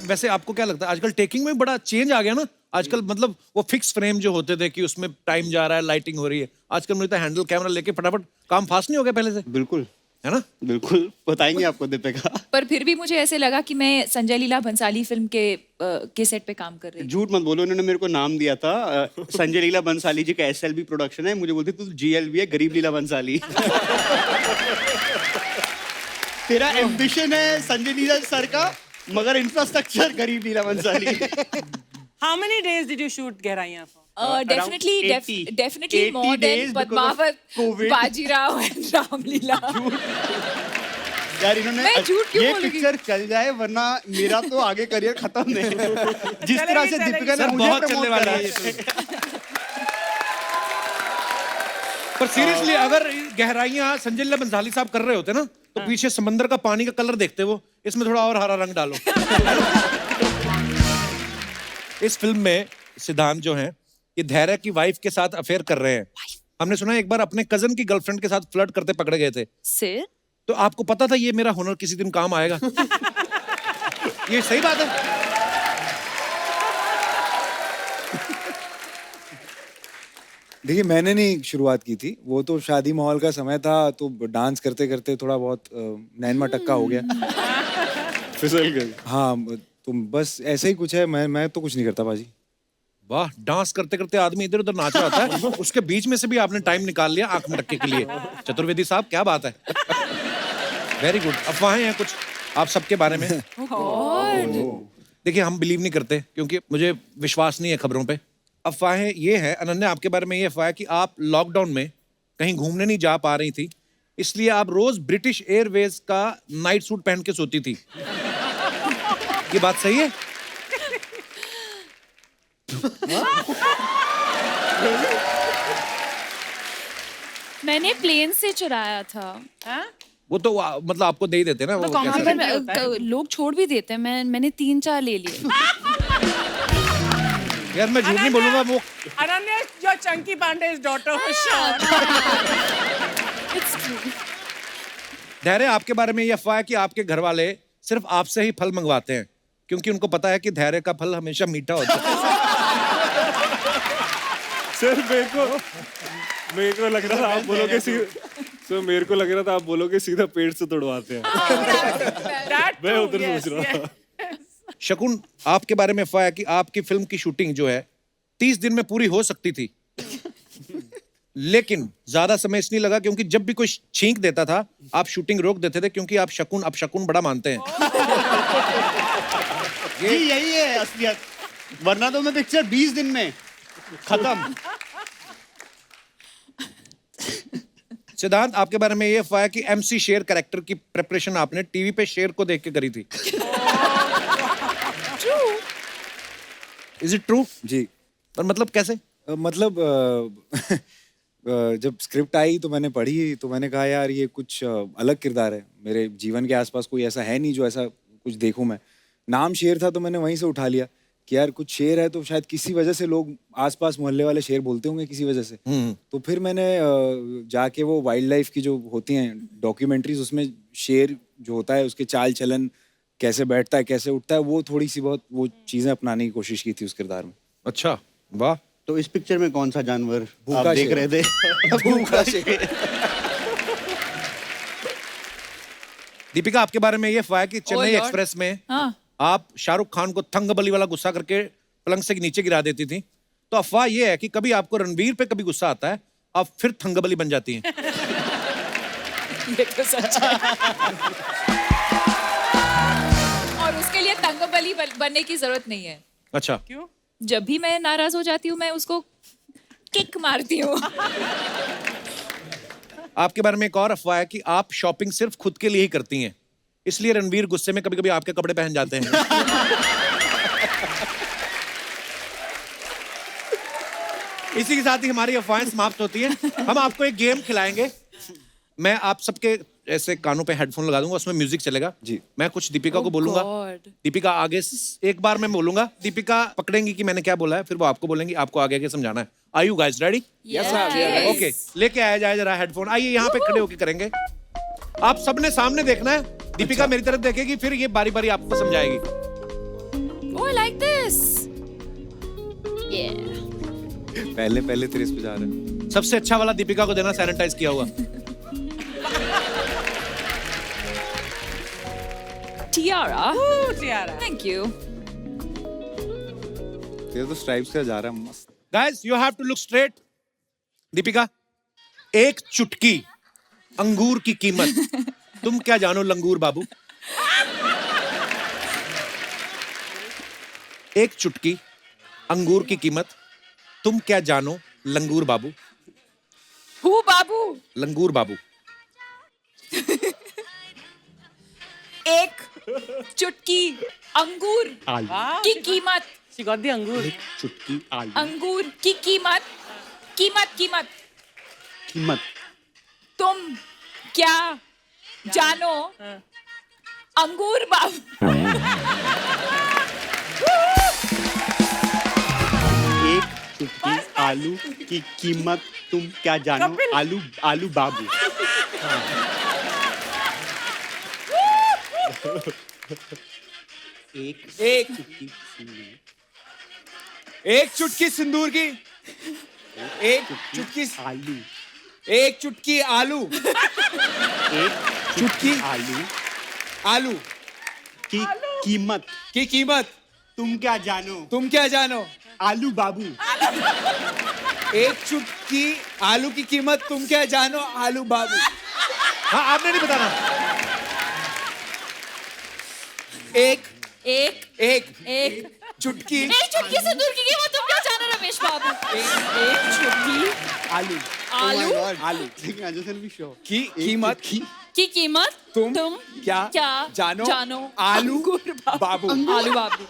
A: वैसे आपको क्या लगता है आजकल टेकिंग में बड़ा चेंज आ गया ना? आजकल मतलब वो फिक्स फ्रेम जो होते थे कि उसमें टाइम जा रहा है, लाइटिंग हो रही है, आजकल मुझे लगता है हैंडल कैमरा लेके फटाफट काम फास्ट नहीं हो गया पहले से?
F: बिल्कुल
A: है ना?
F: बिल्कुल बताएंगे आपको दीपिका।
C: पर फिर भी मुझे ऐसे लगा कि मैं संजय लीला भंसाली फिल्म के सेट पे काम कर रही हूँ।
F: झूठ मत बोलो, उन्होंने मेरे को नाम दिया था। संजय लीला बंसाली जी का SLB प्रोडक्शन है, मुझे बोलते तू GLB है, गरीब लीला बंसाली। तेरा एम्बिशन है संजय लीला सर का, मगर इंफ्रास्ट्रक्चर गरीब लीला Bhansali.
B: How many days did you shoot Gehraiyaan for?
C: Definitely
F: 80
C: more than
F: days because of
C: Padmavat,
F: COVID.
C: Bajirao and Ramlila.
F: यार इन्होंने
C: मैं झूठ क्यों
F: ये
C: बोलूंगी?
F: पिक्चर चल जाए वरना मेरा तो आगे करियर खत्म नहीं। जिस तरह से
B: चलेगी,
F: दीपिका ने
A: सर
F: मुझे
A: बहुत
F: प्रमोट
A: चलने वाली
F: करा
A: है ये फिल्म। पर सीरियसली अगर गहराइयां संजय लीला बंसाली साहब कर रहे होते ना तो पीछे समंदर का पानी का कलर देखते वो, इसमें थोड़ा और हरा रंग डालो। इस फिल्म में सिद्धांत जो हैं ये धैर्य की वाइफ के साथ अफेयर कर रहे हैं। हमने सुना है एक बार अपने कजन की गर्लफ्रेंड के साथ फ्लर्ट करते पकड़े गए थे।
C: सिर
A: तो आपको पता था ये मेरा हुनर किसी दिन काम आएगा? ये सही बात है।
D: देखिए मैंने नहीं शुरुआत की थी, वो तो शादी माहौल का समय था तो डांस करते करते थोड़ा बहुत नैन मटक्का हो गया।
I: फिसल गई।
D: हाँ तो बस ऐसे ही कुछ है, मैं तो कुछ नहीं करता बाजी।
A: वाह, डांस करते करते आदमी इधर उधर नाच रहा था, उसके बीच में से भी आपने टाइम निकाल लिया आंख मटके के लिए। चतुर्वेदी साहब क्या बात है। Very good. अफवाहें हैं कुछ आप सबके बारे में। देखिए हम बिलीव नहीं करते क्योंकि मुझे विश्वास नहीं है खबरों पे। अफवाहें ये है, अनन्या आपके बारे में ये अफवाह है कि आप लॉकडाउन में कहीं घूमने नहीं जा पा रही थी, इसलिए आप रोज ब्रिटिश एयरवेज का नाइट सूट पहन के सोती थी। ये बात सही है?
C: मैंने प्लेन से चुराया था।
A: वो तो मतलब आपको दे ही देते ना वो
B: तो
A: कैसे?
C: पर लोग छोड़ भी देते हैं, मैंने 3-4 ले लिए।
A: यार मैं झूठ नहीं बोलूंगा वो।
B: Ananya, your Chunky Pandey's daughter was shot.
A: धैर्य आपके बारे में ये अफवाह है कि आपके घर वाले सिर्फ आपसे ही फल मंगवाते हैं क्योंकि उनको पता है कि धैर्य का फल हमेशा मीठा होता है।
I: सर मेरे को लग रहा था आप बोलोगे सर मेरे को लग रहा था आप बोलोगे सीधा पेट से तोड़वाते हैं।
B: That
I: मैं
B: too,
I: उधर
B: yes,
I: सोच रहा था।
A: शकुन आपके बारे में अफवाह है कि आपकी फिल्म की शूटिंग जो है 30 दिन में पूरी हो सकती थी, लेकिन ज्यादा समय इसलिए लगा क्योंकि जब भी कोई छींक देता था आप शूटिंग रोक देते थे क्योंकि आप शकुन अपशकुन बड़ा मानते हैं।
F: ये यही है असलियत, वरना तो मैं पिक्चर 20 दिन में खत्म।
A: सिद्धांत आपके बारे में ये अफवाह है कि MC शेर कैरेक्टर की प्रिपरेशन आपने टीवी पे शेर को देख के करी थी। Is it true?
D: जी।
A: पर मतलब कैसे?
D: मतलब जब स्क्रिप्ट आई तो मैंने पढ़ी तो मैंने कहा यार ये कुछ अलग किरदार है, मेरे जीवन के आसपास कोई ऐसा है नहीं जो ऐसा कुछ देखूं मैं। नाम शेर था तो मैंने वहीं से उठा लिया कि यार कुछ शेर है तो शायद किसी वजह से लोग आसपास मोहल्ले वाले शेर बोलते होंगे किसी वजह से। तो फिर मैंने जाके वो वाइल्ड लाइफ की जो होती हैं डॉक्यूमेंट्रीज, उसमें शेर जो होता है उसके चाल चलन कैसे बैठता है कैसे उठता है, वो थोड़ी सी बहुत वो चीजें अपनाने की कोशिश की थी उस किरदार में।
A: अच्छा, वाह।
F: तो इस पिक्चर में कौन सा जानवर
D: भूखा
F: आप देख
D: शेर।
F: रहे थे? भूखा शेर।
A: दीपिका आपके बारे में ये अफवाह है कि चेन्नई
C: Lord.
A: एक्सप्रेस में
C: हाँ।
A: आप शाहरुख खान को थंगबली वाला गुस्सा करके पलंग से नीचे गिरा देती थी। तो अफवाह ये है कि कभी आपको रणवीर पे कभी गुस्सा आता है, आप फिर थंगबली बन जाती हैं।
C: ये तो सच है। और उसके लिए तंगबली बनने की जरूरत नहीं है।
A: अच्छा,
B: क्यों?
C: जब भी मैं नाराज हो जाती हूँ मैं उसको किक मारती हूँ।
A: आपके बारे में एक और अफवाह है कि आप शॉपिंग सिर्फ खुद के लिए ही करती हैं, इसलिए रणवीर गुस्से में कभी कभी आपके कपड़े पहन जाते हैं। इसी के साथ ही हमारी अफवाहें समाप्त होती हैं। हम आपको एक गेम खिलाएंगे। मैं आप सबके ऐसे कानों पे हेडफोन लगा दूंगा, उसमें म्यूजिक चलेगा
D: जी।
A: मैं कुछ दीपिका को
C: Oh
A: बोलूंगा,
C: God.
A: दीपिका आगे एक बार मैं बोलूंगा, दीपिका पकड़ेंगी कि मैंने क्या बोला है, फिर वो आपको बोलेंगी, आपको आगे आगे समझाना है। Are you guys ready?
C: Yes.
A: Okay, लेके आया जाए जरा हेडफोन। आइए यहाँ पे खड़े होके करेंगे। आप सबने सामने देखना है, दीपिका मेरी तरफ देखेगी, फिर ये बारी बारी आपको समझाएगी।
C: Oh, I like this. Yeah.
D: पहले तेरे इस पे जा रहे हैं।
A: सबसे अच्छा वाला दीपिका को देना, सैनिटाइज किया हुआ।
C: Tiara.
B: Ooh, Tiara.
C: Thank you.
D: तेरे तो स्ट्राइप्स का जा रहा है मस्त।
A: Guys you have to look straight. Deepika, एक चुटकी अंगूर की कीमत तुम क्या जानो लंगूर बाबू? एक चुटकी अंगूर की कीमत तुम क्या जानो लंगूर बाबू?
C: Who, बाबू?
A: लंगूर बाबू।
C: एक चुटकी अंगूर की कीमत,
B: She got the अंगूर.
F: चुटकी आलू
C: अंगूर की कीमत, कीमत कीमत
F: कीमत
C: तुम क्या जानो अंगूर बाबू।
F: एक चुटकी आलू की कीमत तुम क्या जानो आलू आलू बाबू
D: एक एक चुटकी सिंदूर की, एक चुटकी
F: आलू
D: एक चुटकी आलू,
F: एक
D: चुटकी
F: आलू
D: आलू
F: की कीमत
D: की कीमत
F: तुम क्या जानो
D: तुम क्या जानो
F: आलू बाबू
D: एक चुटकी आलू की कीमत तुम क्या जानो आलू बाबू।
A: हाँ आपने नहीं बताना।
C: एक
D: एक
C: एक
D: चुटकी
C: एक चुटकी सिंदूर की कीमत तुम क्या जानो रमेश बाबू। एक चुटकी
F: आलू
C: आलू
D: आलू की
F: की
D: कीमत
C: की कीमत
D: तुम क्या
C: जानो
D: आलू
C: अंगूर
D: बाबू।
C: आलू बाबू।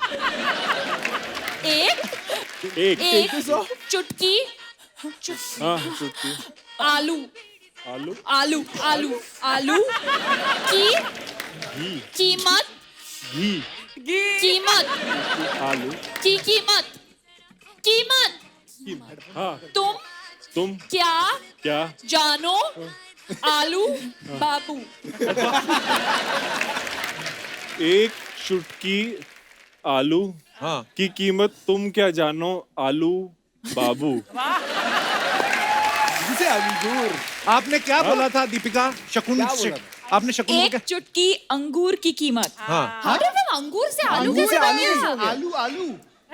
C: एक
F: एक
C: चुटकी
I: हाँ चुटकी
C: आलू
I: आलू
C: आलू आलू आलू की कीमत
F: घी
C: कीमत
I: आलू
C: की कीमत
I: हाँ
C: तुम
I: तुम
C: क्या जानो आलू बाबू।
I: एक चुटकी आलू
A: हाँ
I: की कीमत तुम क्या जानो आलू बाबू।
A: आपने क्या बोला था दीपिका? शकुन
D: क्या बोला
A: आपने शकुन को
C: एक
A: क्या?
C: चुटकी अंगूर की कीमत।
A: हाँ
C: How did we अंगूर से आलू कैसे बन गया?
F: आलू आलू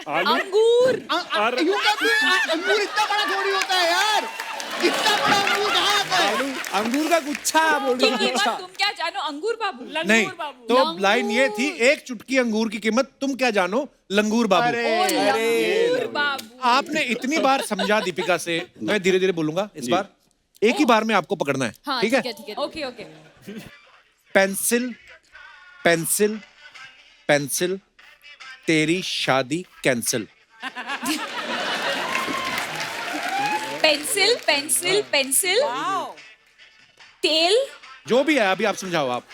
I: आलू
C: अंगूर
F: अंगूर इतना बड़ा थोड़ी होता है यार इतना बड़ा अंगूर कहाँ आता है
D: अंगूर का गुच्छा बोल
C: की
D: रहा हूँ,
C: कीमत
D: गुच्छा।
C: तुम क्या जानो अंगूर बाबू।
A: नहीं
C: बाबू
A: तो लाइन ये थी, एक चुटकी अंगूर की कीमत तुम क्या जानो लंगूर बाबू।
C: लंगूर बाबू।
A: आपने इतनी बार समझा दीपिका से, मैं धीरे धीरे बोलूंगा इस बार, एक ही बार में आपको पकड़ना है।
C: हाँ
A: ठीक है?
C: ठीक है okay okay.
A: Pencil pencil pencil तेरी शादी कैंसिल।
C: पेंसिल पेंसिल पेंसिल तेल
A: जो भी है अभी आप समझाओ आप।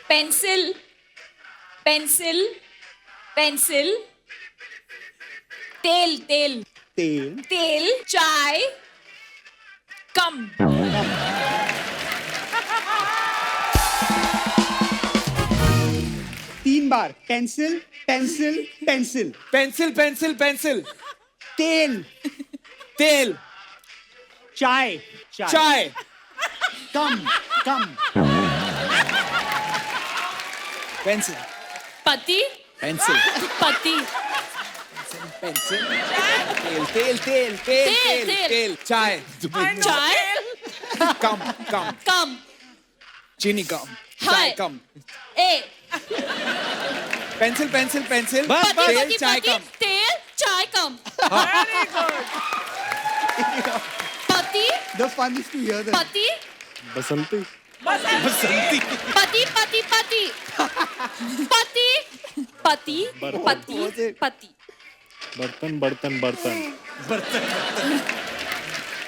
C: पेंसिल पेंसिल पेंसिल तेल तेल
F: तेल
C: तेल चाय कम।
F: तीन बार pencil pencil pencil
D: pencil pencil pencil
F: तेल
D: तेल
F: चाय
D: चाय
F: कम कम
D: पेंसिल
C: पति
D: पेंसिल
C: पति
D: पेंसिल तेल तेल तेल तेल
C: तेल,
D: तेल
C: तेल।
D: तेल चाय
C: चाय
D: कम कम
C: कम
D: चीनी कम
C: हाय।
D: चाय कम
C: ए
D: पेंसिल पेंसिल पेंसिल
A: बस, बस।
D: तेल
C: पति
D: चाय
C: पति
D: कम
C: तेल चाय कम। पति
F: The fun is to hear that.
C: पति
I: बसंती
C: पति पति पति पति पति पति पति
I: बर्तन बर्तन बर्तन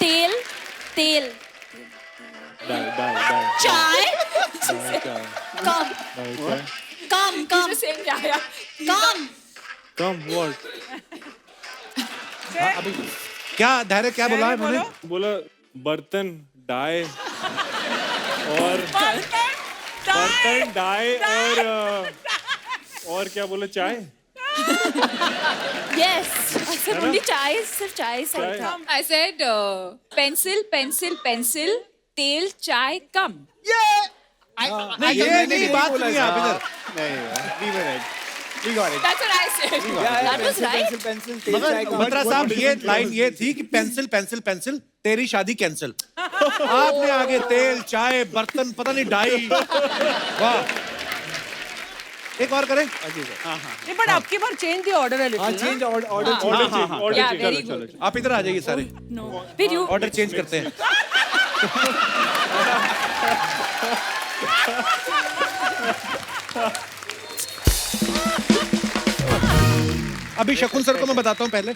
C: तेल तेल
I: डाल डाल डाल
C: चाय
I: चाय
C: कम
I: चाय
C: कम कम कम
I: कम व्हाट
A: अभी क्या धैर्य क्या बोला है मैंने?
I: बोला बर्तन डाय और बर्तन डाय और क्या बोला चाय
C: Yes, I said only चाय सिर्फ चाय सही था। I said pencil pencil pencil तेल चाय कम।
A: नहीं ये नहीं बात नहीं आप इधर।
D: We got it.
C: That's what I said. That was right.
D: Pencil pencil तेल चाय कम
A: बत्रा साहब ये लाइन ये थी कि पेंसिल पेंसिल पेंसिल तेरी शादी कैंसिल। आपने आगे तेल चाय बर्तन पता नहीं डाई। वाह एक और करें।
B: नहीं बट आपकी बार चेंज दी ऑर्डर है
D: हाँ
B: little
D: change order
I: order
C: Yeah,
I: change
C: very good.
A: आप इधर आ जाइए सारे,
C: No. Did you?
A: Order change करते हैं। अभी शकुन सर को मैं बताता हूं पहले।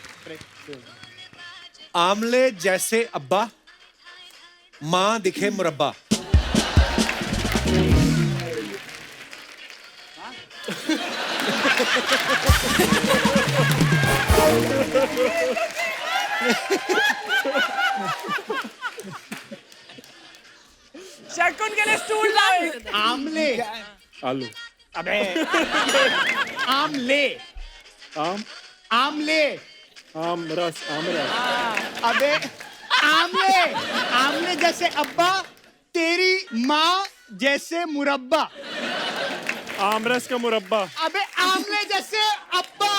A: आमले जैसे अब्बा, माँ दिखे मुरब्बा।
B: शकुन के लिए स्टूल लाओ।
F: आमले।
I: आलू।
F: अबे आमले। आमले।
I: आम रस।
F: अबे आमले। आमले जैसे अब्बा, तेरी माँ जैसे मुरब्बा।
I: आमरस का मुरब्बा।
F: अबे आमले जैसे अब्बा,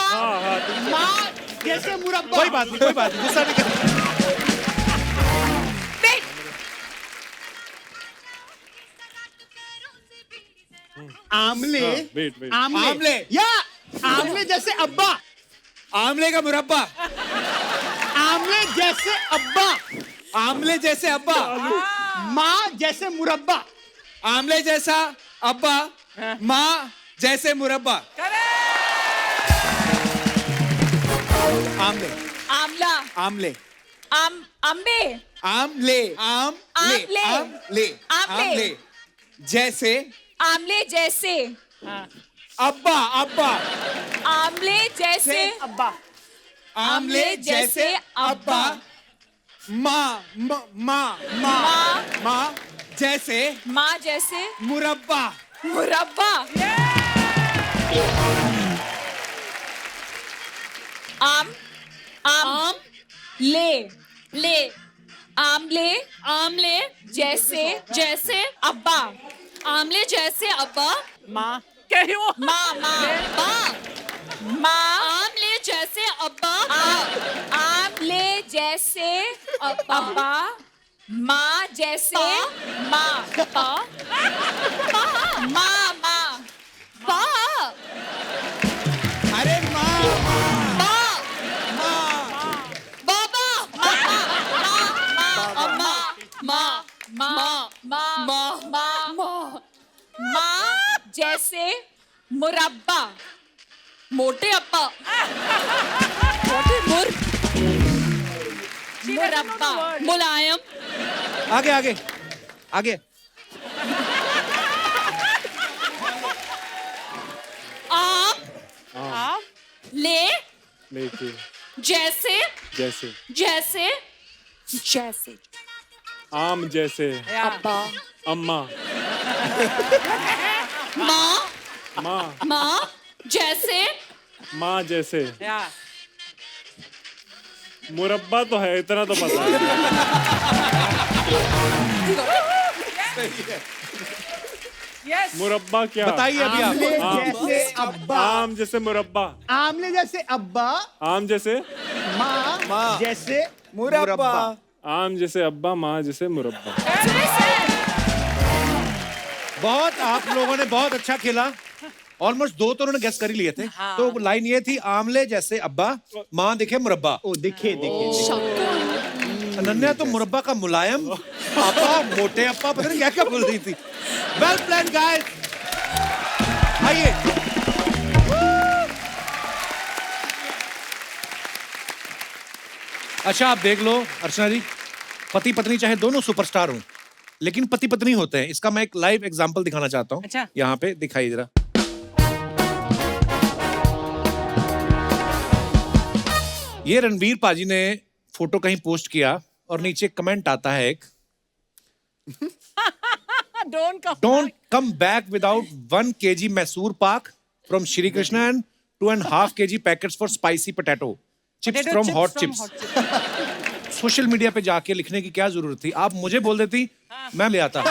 F: माँ जैसे मुरब्बा।
A: कोई बात नहीं, कोई बात नहीं, गुस्सा नहीं करना।
F: आमले।
I: वेट।
F: आमले या आमले जैसे अब्बा,
D: आमले का मुरब्बा।
F: आमले जैसे अब्बा,
D: आमले जैसे अब्बा।
F: माँ जैसे मुरब्बा।
D: आमले जैसा अब्बा, माँ जैसे मुरब्बा। आमले।
C: आमला।
D: आमले।
C: अम्बे।
D: आमले। आमले।
C: आमले।
D: आमले जैसे
C: आमले जैसे
D: अब्बा। अब्बा।
C: आमले जैसे
B: अब्बा।
D: आमले जैसे अब्बा, माँ जैसे
C: माँ जैसे
D: मुरब्बा।
C: मुरब्बा। आम ले आमले जैसे अब्बा।
E: आमले जैसे अब्बा,
B: माँ कह रही हूँ।
C: माँ
E: आमले जैसे अब्बा,
C: आमले जैसे अब्बा, माँ जैसे माँ
D: अरे माँ।
C: माँ जैसे मुरब्बा।
E: मोटे अब्बा,
C: मुरब्बा।
E: मुलायम,
A: आगे आगे आगे।
E: आम
I: लेके।
E: जैसे
I: जैसे। आम जैसे
E: अब्बा,
I: अम्मा।
E: माँ जैसे
I: माँ जैसे
B: या
I: मुरब्बा तो है, इतना तो पता है।
B: यस
I: मुरब्बा क्या?
A: बताइए अभी आप।
F: आमले जैसे अब्बा,
I: आम जैसे मुरब्बा।
F: आमले जैसे अब्बा,
I: आम जैसे
F: माँ जैसे मुरब्बा।
I: आम जैसे अब्बा, माँ जैसे मुरब्बा।
A: बहुत आप लोगों ने बहुत अच्छा खेला। ऑलमोस्ट दो तो उन्होंने गेस कर ही लिए थे। तो लाइन ये थी, आमले जैसे अब्बा, माँ दिखे मुरब्बा।
F: ओ दिखे।
A: अनन्या तो मुरब्बा का मुलायम पापा, मोटे अप्पा, पता नहीं क्या क्या बोल रही थी। Well plan guys. आइए अच्छा आप देख लो अर्चना जी, पति पत्नी चाहे दोनों सुपरस्टार हों, लेकिन पति पत्नी होते हैं। इसका मैं एक लाइव एग्जांपल दिखाना चाहता हूँ।
B: अच्छा।
A: यहाँ पे दिखाई जरा। ये रणवीर पाजी ने फोटो कहीं पोस्ट किया और नीचे कमेंट आता है एक, don't come back without 1 kg Mysore pak from Shri Krishna and 2.5 kg packets for spicy potato chips from hot chips. Social media पे जाके लिखने की क्या जरूरत थी? आप मुझे बोल देती, मैं ले आता।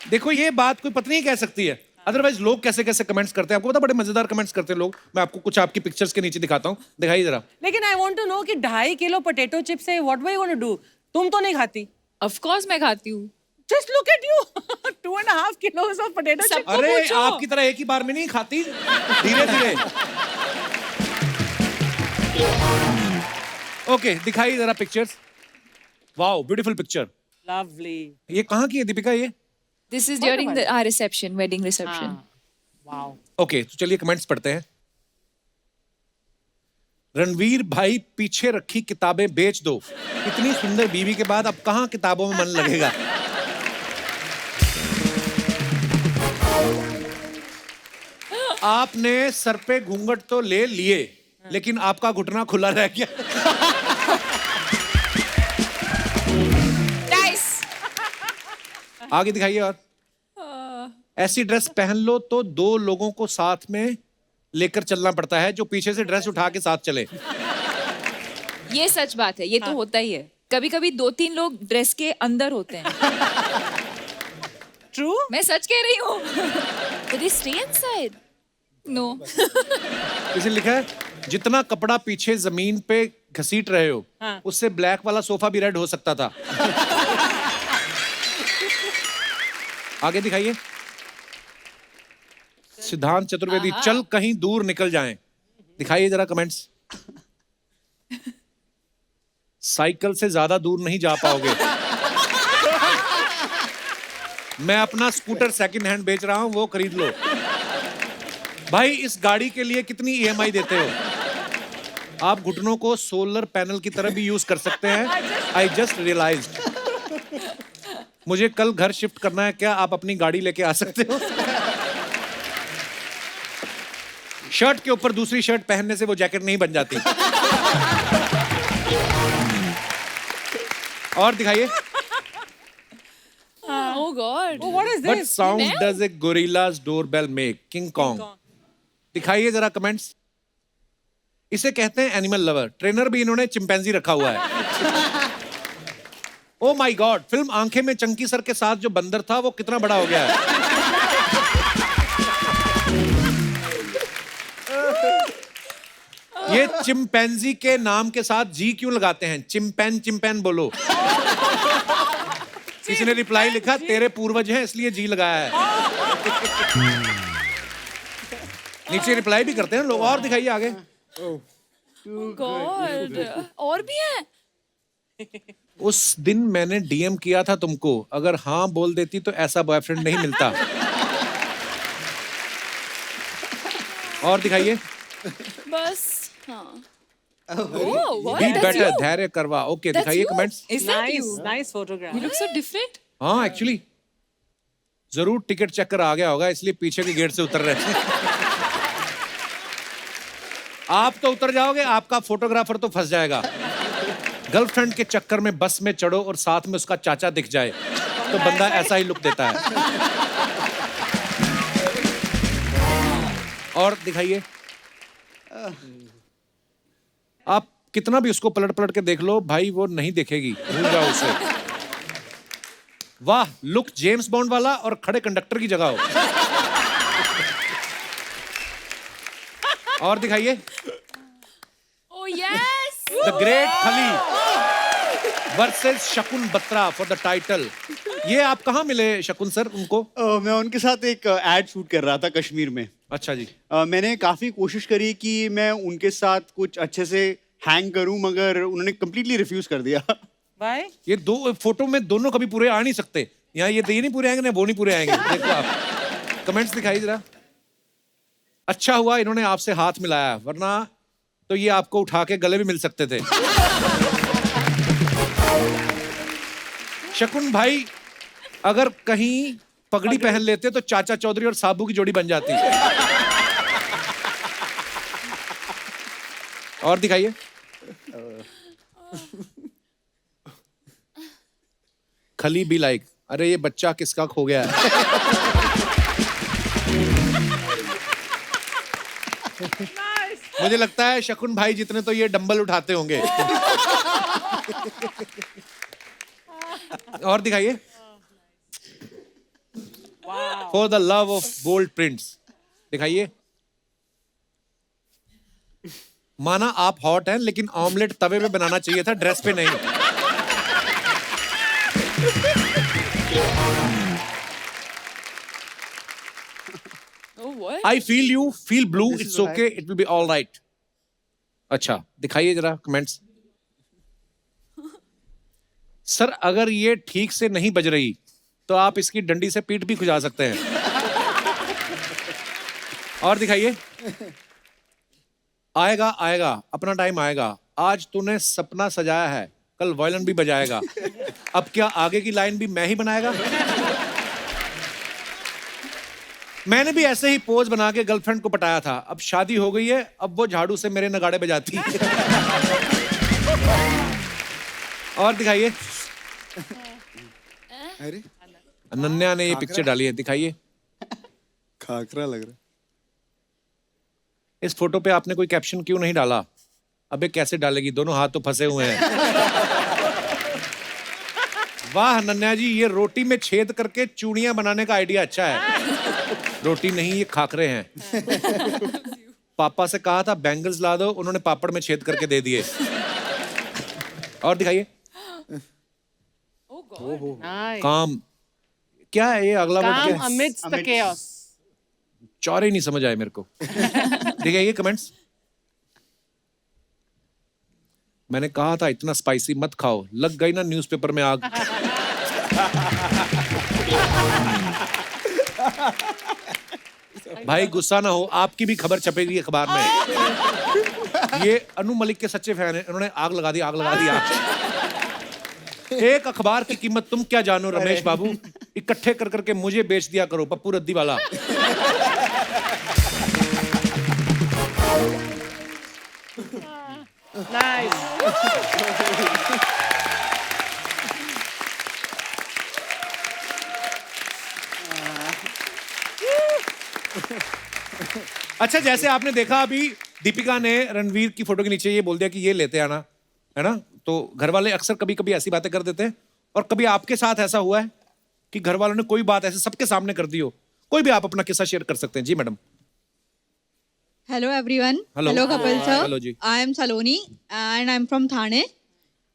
A: देखो ये बात कोई पत्नी ही कह सकती है, अदरवाइज लोग कैसे कैसे कमेंट्स करते हैं। आपको पता, बड़े मजेदार कमेंट्स करते हैं लोग। मैं आपको कुछ आपकी पिक्चर्स के नीचे दिखाता हूँ, दिखाइए जरा।
B: लेकिन आई वांट टू नो कि 2.5 किलो पोटैटो चिप्स है, what were you gonna do? तुम तो नहीं खाती।
C: ऑफ कोर्स मैं खाती हूँ।
B: Just look at you. 2.5 kilos of potato chips.
A: अरे आपकी तरह एक ही बार में नहीं खाती, धीरे धीरे। ओके दिखाइए जरा pictures. Wow, beautiful picture.
B: Lovely.
A: ये कहाँ की है दीपिका ये?
C: This is during our reception, wedding reception.
B: Wow.
A: Okay, तो चलिए कमेंट्स पढ़ते हैं। रणवीर भाई पीछे रखी किताबें बेच दो, इतनी सुंदर बीवी के बाद अब कहाँ किताबों में मन लगेगा। आपने सर पे घूंघट तो ले लिए, लेकिन आपका घुटना खुला रह गया।
C: Nice.
A: आगे दिखाइए। और ऐसी ड्रेस पहन लो तो 2 लोगों को साथ में लेकर चलना पड़ता है, जो पीछे से ड्रेस उठा के साथ चले।
C: ये सच बात है, ये तो होता ही है। कभी कभी 2-3 लोग ड्रेस के अंदर होते हैं।
B: ट्रू।
C: मैं सच कह रही हूँ। Did they stay inside? No.
A: इसे लिखा है, जितना कपड़ा पीछे जमीन पे घसीट रहे हो, उससे ब्लैक वाला सोफा भी रेड हो सकता था। आगे दिखाइए। सिद्धांत चतुर्वेदी, चल कहीं दूर निकल जाएं। दिखाइए जरा कमेंट्स। साइकिल से ज्यादा दूर नहीं जा पाओगे। मैं अपना स्कूटर सेकंड हैंड बेच रहा हूं, वो खरीद लो। भाई इस गाड़ी के लिए कितनी EMI देते हो? आप घुटनों को सोलर पैनल की तरह भी यूज कर सकते हैं। I just realized. मुझे कल घर शिफ्ट करना है, क्या आप अपनी गाड़ी लेके आ सकते हो? शर्ट के ऊपर दूसरी शर्ट पहनने से वो जैकेट नहीं बन जाती। और दिखाइए।
E: Oh God.
B: Oh, what is
A: What
B: this?
A: sound does a gorilla's doorbell make? King Kong. दिखाइए जरा कमेंट्स। इसे कहते हैं एनिमल लवर। ट्रेनर भी इन्होंने चिंपैंजी रखा हुआ है। ओ माय गॉड, फिल्म आंखें में चंकी सर के साथ जो बंदर था वो कितना बड़ा हो गया है। ये चिंपैंजी के नाम के साथ जी क्यों लगाते हैं? चिंपैन चिंपैन बोलो। किसी ने रिप्लाई लिखा, तेरे पूर्वज हैं इसलिए जी लगाया है। नीचे रिप्लाई भी करते हैं लोग। और दिखाइए आगे।
E: God. और भी है?
A: उस दिन मैंने DM किया था तुमको, अगर हाँ बोल देती तो ऐसा बॉयफ्रेंड नहीं मिलता। और दिखाइए।
E: बस हाँ। Oh, what?
A: बी
E: That's
A: बेटर,
E: you?
A: धैर्य करवा। ओके,
E: That's
A: दिखाइए
E: you?
A: Comments.
E: Is that
B: Nice,
E: you?
B: nice photograph.
E: You look so different.
A: हाँ एक्चुअली जरूर टिकट चेकर आ गया होगा, इसलिए पीछे के गेट से उतर रहे थे। आप तो उतर जाओगे, आपका फोटोग्राफर तो फंस जाएगा। गर्लफ्रेंड के चक्कर में बस में चढ़ो और साथ में उसका चाचा दिख जाए तो बंदा ऐसा ही लुक देता है। और दिखाइए। आप कितना भी उसको पलट पलट के देख लो भाई, वो नहीं देखेगी, भूल जाओ उसे। वाह, लुक जेम्स बॉन्ड वाला और खड़े कंडक्टर की जगह हो। और दिखाइए।
E: Oh yes.
A: द ग्रेट खली वर्सेस शकुन बत्रा फॉर द टाइटल। ये आप कहाँ मिले शकुन सर उनको?
F: मैं उनके साथ एक एड शूट कर रहा था कश्मीर में।
A: अच्छा जी।
F: मैंने काफी कोशिश करी कि मैं उनके साथ कुछ अच्छे से हैंग करूं, मगर उन्होंने कंप्लीटली रिफ्यूज कर दिया।
B: Why?
A: ये दो फोटो में दोनों कभी पूरे आ नहीं सकते। यहाँ ये नहीं पूरे आएंगे ना वो नहीं पूरे आएंगे। देखो आप कमेंट्स दिखाइए जरा। अच्छा हुआ इन्होंने आपसे हाथ मिलाया, वरना तो ये आपको उठा के गले भी मिल सकते थे। शकुन भाई अगर कहीं पगड़ी पहन लेते तो चाचा चौधरी और साबू की जोड़ी बन जाती। और दिखाइए। खली बी लाइक, अरे ये बच्चा किसका खो गया है। मुझे लगता है शकुन भाई जितने तो ये डंबल उठाते होंगे। और दिखाइए। For the love of bold prints दिखाइए। माना आप हॉट हैं, लेकिन ऑमलेट तवे पे बनाना चाहिए था, ड्रेस पे नहीं।
E: Oh what?
A: I feel you, feel blue, it's okay, it will be all right. अच्छा, दिखाइए जरा कमेंट्स। सर अगर ये ठीक से नहीं बज रही तो आप इसकी डंडी से पीठ भी खुजा सकते हैं। और दिखाइए। आएगा आएगा, अपना टाइम आएगा। आज तूने सपना सजाया है, कल वायलिन भी बजाएगा। अब क्या आगे की लाइन भी मैं ही बनाएगा? मैंने भी ऐसे ही पोज बना के गर्लफ्रेंड को पटाया था। अब शादी हो गई है, अब वो झाड़ू से मेरे नगाड़े बजाती है। और दिखाइए।
D: अरे
A: अनन्या ने ये पिक्चर डाली है, दिखाइए।
D: खाकरा लग रहा है।
A: इस फोटो पे आपने कोई कैप्शन क्यों नहीं डाला? अबे कैसे डालेगी, दोनों हाथ तो फंसे हुए हैं। वाह अनन्या जी, ये रोटी में छेद करके चूड़ियां बनाने का आइडिया अच्छा है। रोटी नहीं, ये खाकरे हैं। पापा से कहा था बैंगल्स ला दो, उन्होंने पापड़ में छेद करके दे दिए। और दिखाइए। काम क्या है ये? अगला वर्ड क्या है?
B: amidst the chaos.
A: चौरे ही नहीं समझ आए मेरे को। देखिए ये कमेंट्स। मैंने कहा था इतना स्पाइसी मत खाओ, लग गई ना न्यूज़पेपर में आग। भाई गुस्सा ना हो, आपकी भी खबर छपेगी अखबार में। ये अनु मलिक के सच्चे फैन हैं, उन्होंने आग लगा दी, आग लगा दी आग। एक अखबार की कीमत तुम क्या जानो रमेश बाबू, इकट्ठे कर करके मुझे बेच दिया करो, पप्पू रद्दी वाला।
B: Nice.
A: अच्छा, जैसे आपने देखा अभी दीपिका ने रणवीर की फोटो के नीचे ये बोल दिया कि ये लेते आना, है ना? तो घर वाले अक्सर कभी कभी ऐसी बातें कर देते हैं। और कभी आपके साथ ऐसा हुआ है कि घर वालों ने कोई बात ऐसे सबके सामने कर दी हो? कोई भी आप अपना किस्सा शेयर कर सकते हैं। जी madam.
J: Hello everyone.
A: Hello.
J: Hello Kapil sir.
A: Hello जी।
J: I am Saloni and I am from Thane.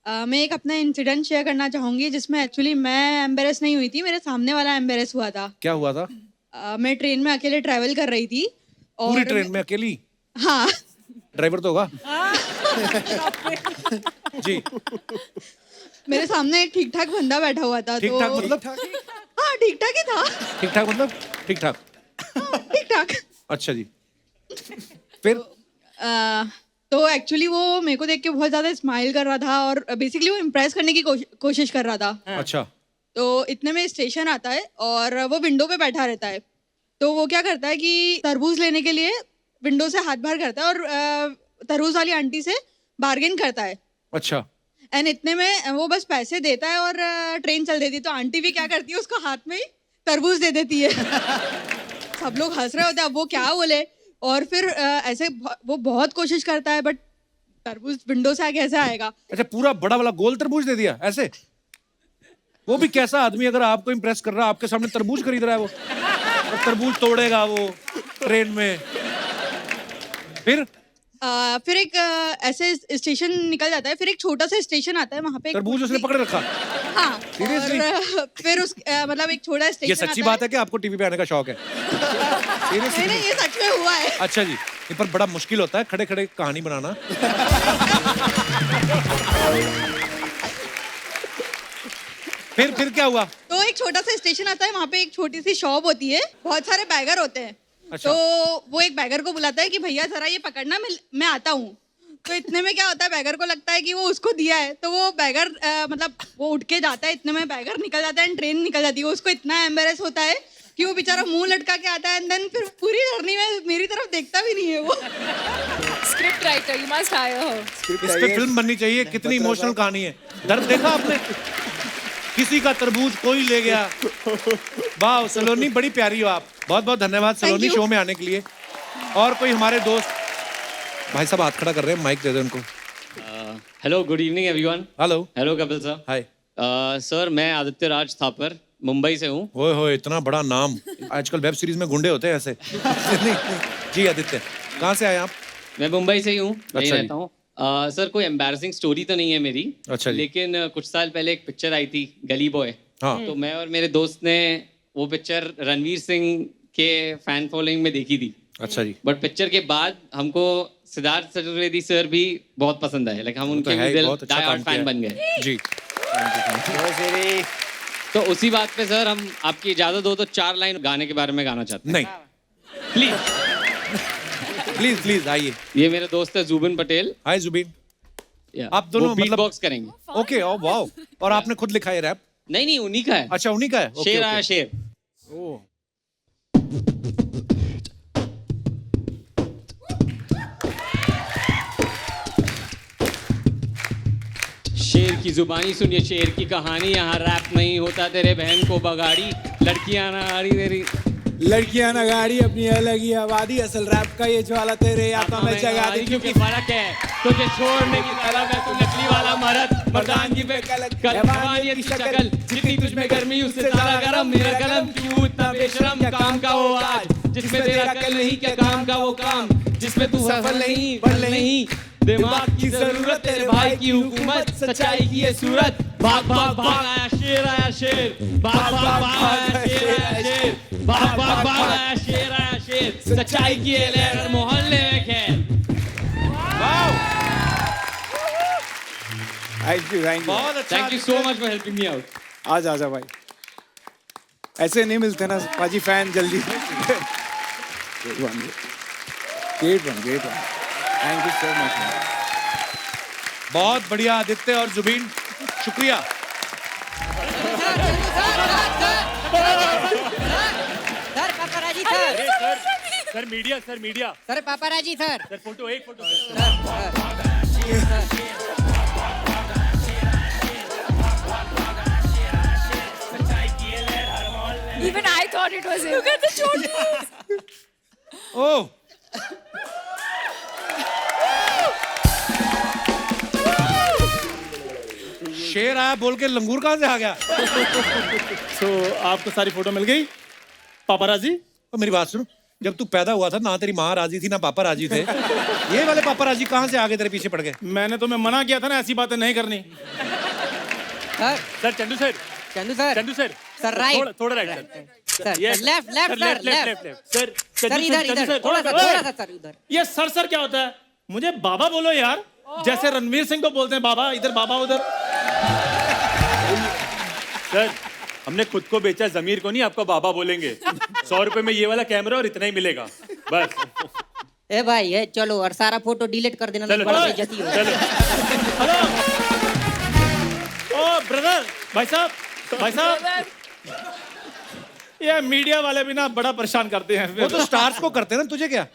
J: मैं एक अपना इंसिडेंट शेयर करना चाहूंगी जिसमें एक्चुअली मैं एम्बेरस नहीं हुई थी, मेरे सामने वाला एम्बेरस हुआ था।
A: क्या हुआ था?
J: मैं ट्रेन में अकेले ट्रैवल कर रही थी और
A: पूरी ट्रेन में अकेली?
J: हाँ।
A: ड्राइवर तो होगा। जी।
J: मेरे सामने एक ठीक ठाक बंदा बैठा हुआ था।
A: ठीक ठाक मतलब?
J: हाँ ठीक ठाक ही था।
A: ठीक ठाक मतलब? ठीक ठाक।
J: ठीक ठाक।
A: अच्छा जी। फिर
J: तो एक्चुअली वो मेरे को देख के बहुत ज्यादा स्माइल कर रहा था और बेसिकली वो इम्प्रेस करने की कोशिश कर रहा था।
A: अच्छा।
J: तो इतने में स्टेशन आता है और वो विंडो पे बैठा रहता है। तो वो क्या करता है कि तरबूज लेने के लिए विंडो से हाथ बाहर करता है और तरबूज वाली आंटी से बार्गेन करता है।
A: अच्छा।
J: एंड इतने में वो बस पैसे देता है और ट्रेन चल देती है। तो आंटी भी क्या करती है, उसको हाथ में ही तरबूज दे देती है। सब लोग हंस रहे होते हैं, अब वो क्या बोले। और फिर ऐसे वो बहुत कोशिश करता है बट तरबूज विंडो से कैसे आएगा।
A: अच्छा, पूरा बड़ा वाला गोल तरबूज दे दिया ऐसे? वो भी कैसा आदमी, अगर आपको इम्प्रेस कर रहा है, आपके सामने तरबूज खरीद रहा है वो, और तरबूज तोड़ेगा वो ट्रेन में। फिर
J: एक ऐसे स्टेशन निकल जाता है, फिर एक छोटा सा स्टेशन आता है, वहाँ पे
A: तरबूज उसने पकड़ रखा?
J: हाँ।
A: Seriously?
J: और फिर उस मतलब एक छोटा स्टेशन।
A: ये सच्ची बात है कि आपको टीवी पे आने का शौक है?
J: नहीं नहीं, ये सच में हुआ है।
A: अच्छा जी। ये पर बड़ा मुश्किल होता है खड़े खड़े कहानी बनाना। फिर क्या हुआ?
J: तो एक छोटा सा स्टेशन आता है, वहाँ पे एक छोटी सी शॉप होती है, बहुत सारे बैगर होते हैं।
A: अच्छा।
J: तो वो एक बैगर को बुलाता है कि भैया जरा ये पकड़ना, मैं आता हूँ। तो इतने में क्या होता है, बैगर को लगता है कि वो उसको दिया है, तो वो बैगर मतलब वो उठ के जाता है, इतने में बैगर निकल जाता है, ट्रेन निकल जाती है। उसको इतना एम्बेरस होता है कि वो बेचारा मुंह लटका के आता है, एंड देन फिर पूरी जर्नी में मेरी तरफ देखता भी नहीं है वो।
C: Script writer, you must hire her.
A: इस पे फिल्म बननी चाहिए। कितनी इमोशनल कहानी है। दर्द देखा आपने? किसी का तरबूज कोई ले गया। वाह सलोनी, बड़ी प्यारी हो आप। बहुत बहुत धन्यवाद सलोनी शो में आने के लिए। और कोई हमारे दोस्त भाई साहब हाथ खड़ा कर रहे हैं, माइक दे दो उनको।
K: Hello, good evening everyone.
A: Hello.
K: Hello Kapil sir.
A: Hi
K: sir, मैं आदित्य राज थापर मुंबई से हूँ।
A: ओए होए, इतना बड़ा नाम। आजकल वेब सीरीज में गुंडे होते हैं ऐसे। जी आदित्य, कहाँ से आए आप?
K: मैं मुंबई से ही हूँ, यहीं
A: अच्छा
K: रहता हूँ। सर, कोई एम्बैरसिंग स्टोरी तो नहीं है मेरी।
A: अच्छा जी।
K: लेकिन कुछ साल पहले एक पिक्चर आई थी, गली बॉय।
A: हाँ।
K: तो मैं और मेरे दोस्त ने वो पिक्चर रणवीर सिंह के फैन फॉलोइंग में देखी थी।
A: अच्छा जी।
K: बट पिक्चर के बाद हमको सिद्धार्थ चतुर्वेदी सर भी बहुत पसंद आए। लाइक हम उनके
A: बहुत अच्छा
K: डाई
A: काम
K: फैन
A: किया।
K: बन गए।
A: जी।
K: तो उसी बात पे सर हम आपकी इजाजत हो तो 4 लाइन गाने के बारे में गाना चाहते हैं।
A: नहीं,
K: प्लीज
A: प्लीज प्लीज आइए।
K: ये मेरे दोस्त है जुबिन पटेल।
A: हाय जुबिन।
K: या,
A: आप दोनों
K: वो बीट
A: मतलब
K: बॉक्स करेंगे।
A: Okay, oh wow. और आपने खुद लिखा है रैप?
K: नहीं नहीं, उन्हीं का है।
A: अच्छा, उन्हीं का है। ओके,
K: शेर
A: ओके।
K: आया शेर।
A: ओह।
K: शेर की जुबानी सुनिए शेर की कहानी, यहाँ रैप नहीं होता तेरे बहन को बगाड़ी, लड़कियां ना आ रही तेरी
D: लड़कियां ना गाड़ी अपनी अलग ही आबादी, असल रैप का ये ज्वाला तेरे आता में जगा दी,
K: क्योंकि फर्क है तुझे छोड़ने की तलब है, तू नकली वाला मर्द मर्दानगी पे कलवानियत की शक्ल, जितनी तुझ में गर्मी उससे ज्यादा गरम, मेरा कलम क्यों इतना बेशरम, क्या काम का वो आज जिसमें तेरा कल नहीं, क्या काम का वो काम जिसमें तू सफल नहीं, बल नहीं, दिमाग की जरूरत तेरे भाई की हुकूमत, सच्चाई की ये सूरत, भाग भाग भाग आया शेर, भाग भाग भाग आया शेर, भाग भाग भाग आया शेर, सच्चाई की ये लहर मोहल्ले में खैर।
D: थैंक यू
A: बहुत अच्छा।
K: Thank you so much for helping me out.
D: आजा भाई, ऐसे नहीं मिलते ना पाजी फैन जल्दी। Get one thank you so much.
A: बहुत बढ़िया आदित्य और जुबिन, शुक्रिया।
B: Sir पापराजी
L: sir media
B: sir पापराजी sir
L: photo एक photo
C: Even I thought it was him. Look at the chotis.
A: ओह, शेर आया बोल के लंगूर कहाँ से आ गया?
L: तो आपको सारी फोटो मिल गई पापाराजी?
A: तो मेरी बात सुनो, जब तू पैदा हुआ था ना तेरी माँ राजी थी ना पापा राजी थे, ये वाले पापा राजी कहाँ से आगे तेरे पीछे पड़ गए?
L: मैंने तुम्हें मना किया था ना ऐसी बातें नहीं करनी। Sir Chandu sir
B: sir right
L: थोड़ा right
B: sir left
L: sir
B: sir इधर थोड़ा सा सर उधर।
L: ये सर क्या होता है? मुझे बाबा बोलो यार, जैसे रणवीर सिंह को बोलते हैं बाबा, इधर बाबा उधर। सर हमने खुद को बेचा, जमीर को नहीं। आपको बाबा बोलेंगे। 100 रुपए में ये वाला कैमरा और इतना ही मिलेगा बस।
B: ए भाई ये चलो और सारा फोटो डिलीट कर देना,
L: चलो,
B: बड़ा
L: चलो,
B: बेइज्जती हो।
L: चलो। हेलो ओ ब्रदर, भाई साहब ये मीडिया वाले भी ना बड़ा परेशान करते हैं।
A: वो तो स्टार्स को करते हैं ना, तुझे क्या?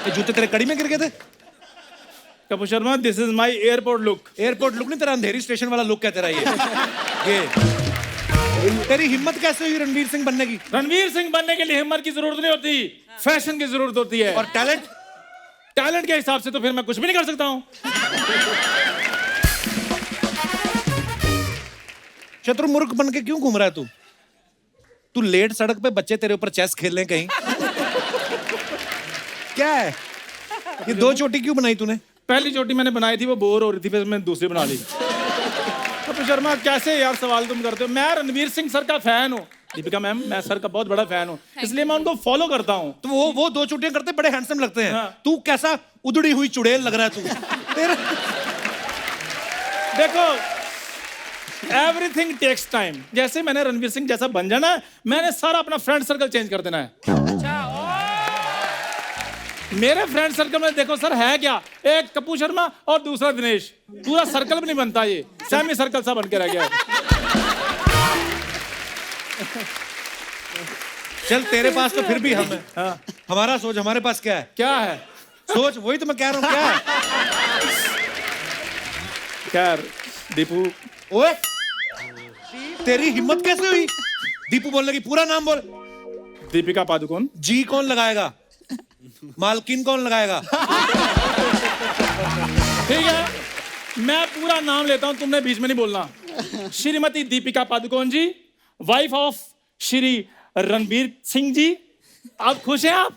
A: ये जूते तेरे कड़ी में गिर गए थे?
L: Kapoor Sharma, this is my airport look.
A: Airport look नहीं, तेरा अंधेरी स्टेशन वाला लुक है तेरा ये तेरी हिम्मत कैसे हुई रणवीर सिंह बनने की?
L: रणवीर सिंह बनने के लिए हिम्मत की जरूरत नहीं होती, फैशन की जरूरत होती है।
A: और
L: टैलेंट के हिसाब से तो फिर मैं कुछ भी नहीं कर सकता हूँ।
A: शत्रुमुर्ख बन के क्यों घूम रहा है तू लेट सड़क पे बच्चे तेरे ऊपर चेस खेल रहे कहीं। क्या है ये? 2 चोटी क्यों बनाई तूने?
L: पहली चोटी मैंने बनाई थी, वो बोर हो रही थी, फिर मैंने दूसरी बना ली। कपिल शर्मा कैसे यार सवाल तुम करते हो? मैं रणवीर सिंह सर का फैन हूँ, दीपिका मैम, मैं सर का बहुत बड़ा फैन हूँ, इसलिए मैं उनको फॉलो करता हूँ।
A: तो वो 2 चोटियां करते बड़े हैंडसम लगते हैं।
L: हाँ।
A: तू कैसा उधड़ी हुई चुड़ैल लग रहा है तू।
L: देखो एवरीथिंग टेक्स टाइम। जैसे मैंने रणवीर सिंह जैसा बन जाना है, मैंने सारा अपना फ्रेंड सर्कल चेंज कर देना है। मेरे फ्रेंड सर्कल में देखो सर है क्या, एक कपूर शर्मा और दूसरा दिनेश, पूरा सर्कल भी नहीं बनता, ये सेमी सर्कल सा बन के रह गया है।
A: चल तेरे पास तो फिर भी हम है।
L: हाँ।
A: हमारा सोच, हमारे पास क्या है?
L: क्या है
A: सोच, वही तो मैं कह रहा हूँ। क्या है?
L: खैर दीपू,
A: ओए तेरी हिम्मत कैसे हुई दीपू बोलने की? पूरा नाम बोल।
L: दीपिका पादुकोण।
A: जी कौन लगाएगा? मालकिन कौन लगाएगा?
L: ठीक है, मैं पूरा नाम लेता हूं, तुमने बीच में नहीं बोलना। श्रीमती दीपिका पादुकोण जी, वाइफ ऑफ श्री रणवीर सिंह जी। आप खुश हैं? आप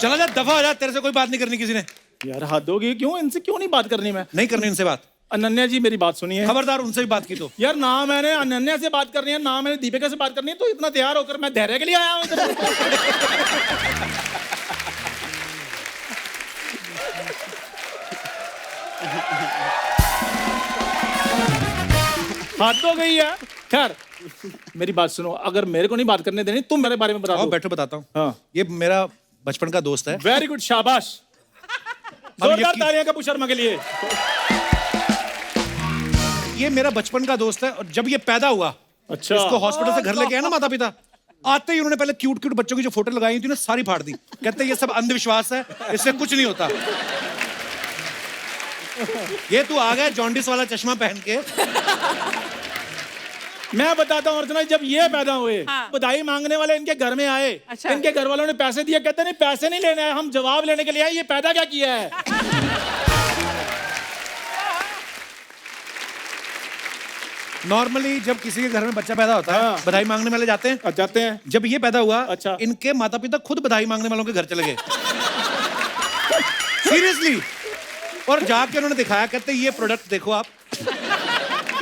A: चला जा, दफा हो जा, तेरे से कोई बात नहीं करनी किसी ने।
L: यार हद होगी, क्यों इनसे क्यों नहीं बात करनी? मैं
A: नहीं करनी इनसे बात।
L: अनन्या जी मेरी बात सुनिए,
A: खबरदार उनसे भी बात की तो।
L: यार ना मैंने अनन्या से बात करनी है, ना मैंने दीपिका से बात करनी है, तो इतना तैयार होकर मैं धैर्य के लिए आया हूं इधर। हाथ तो गई है। खैर मेरी बात सुनो, अगर मेरे को नहीं बात करने देनी तुम मेरे बारे में बता दो।
A: बैठो बताता हूँ।
L: हाँ
A: ये मेरा बचपन का दोस्त है।
L: वेरी गुड, शाबाश, जोरदार तालियां कपूर शर्मा के लिए।
A: ये मेरा बचपन का दोस्त है और जब ये पैदा हुआ,
L: अच्छा,
A: इसको हॉस्पिटल से घर लेके आया ना माता पिता, आते ही उन्होंने पहले क्यूट क्यूट बच्चों की जो फोटो लगाई थी ना सारी फाड़ दी। कहते ये सब अंधविश्वास है, इससे कुछ नहीं होता। ये तू आ गया जॉन्डिस वाला चश्मा पहन के।
L: मैं बताता हूँ अर्चना, जब ये पैदा हुए बधाई मांगने वाले इनके घर में आए।
B: अच्छा।
L: इनके घर वालों ने पैसे दिए, कहते नहीं पैसे नहीं लेने आए, हम जवाब लेने के लिए आए, ये पैदा क्या किया है।
A: नॉर्मली जब किसी के घर में बच्चा पैदा होता है, बधाई मांगने वाले जाते हैं। जब ये पैदा हुआ,
L: अच्छा,
A: इनके माता पिता खुद बधाई मांगने वालों के घर चले गए। सीरियसली। और जाके उन्होंने दिखाया, कहते ये प्रोडक्ट देखो आप,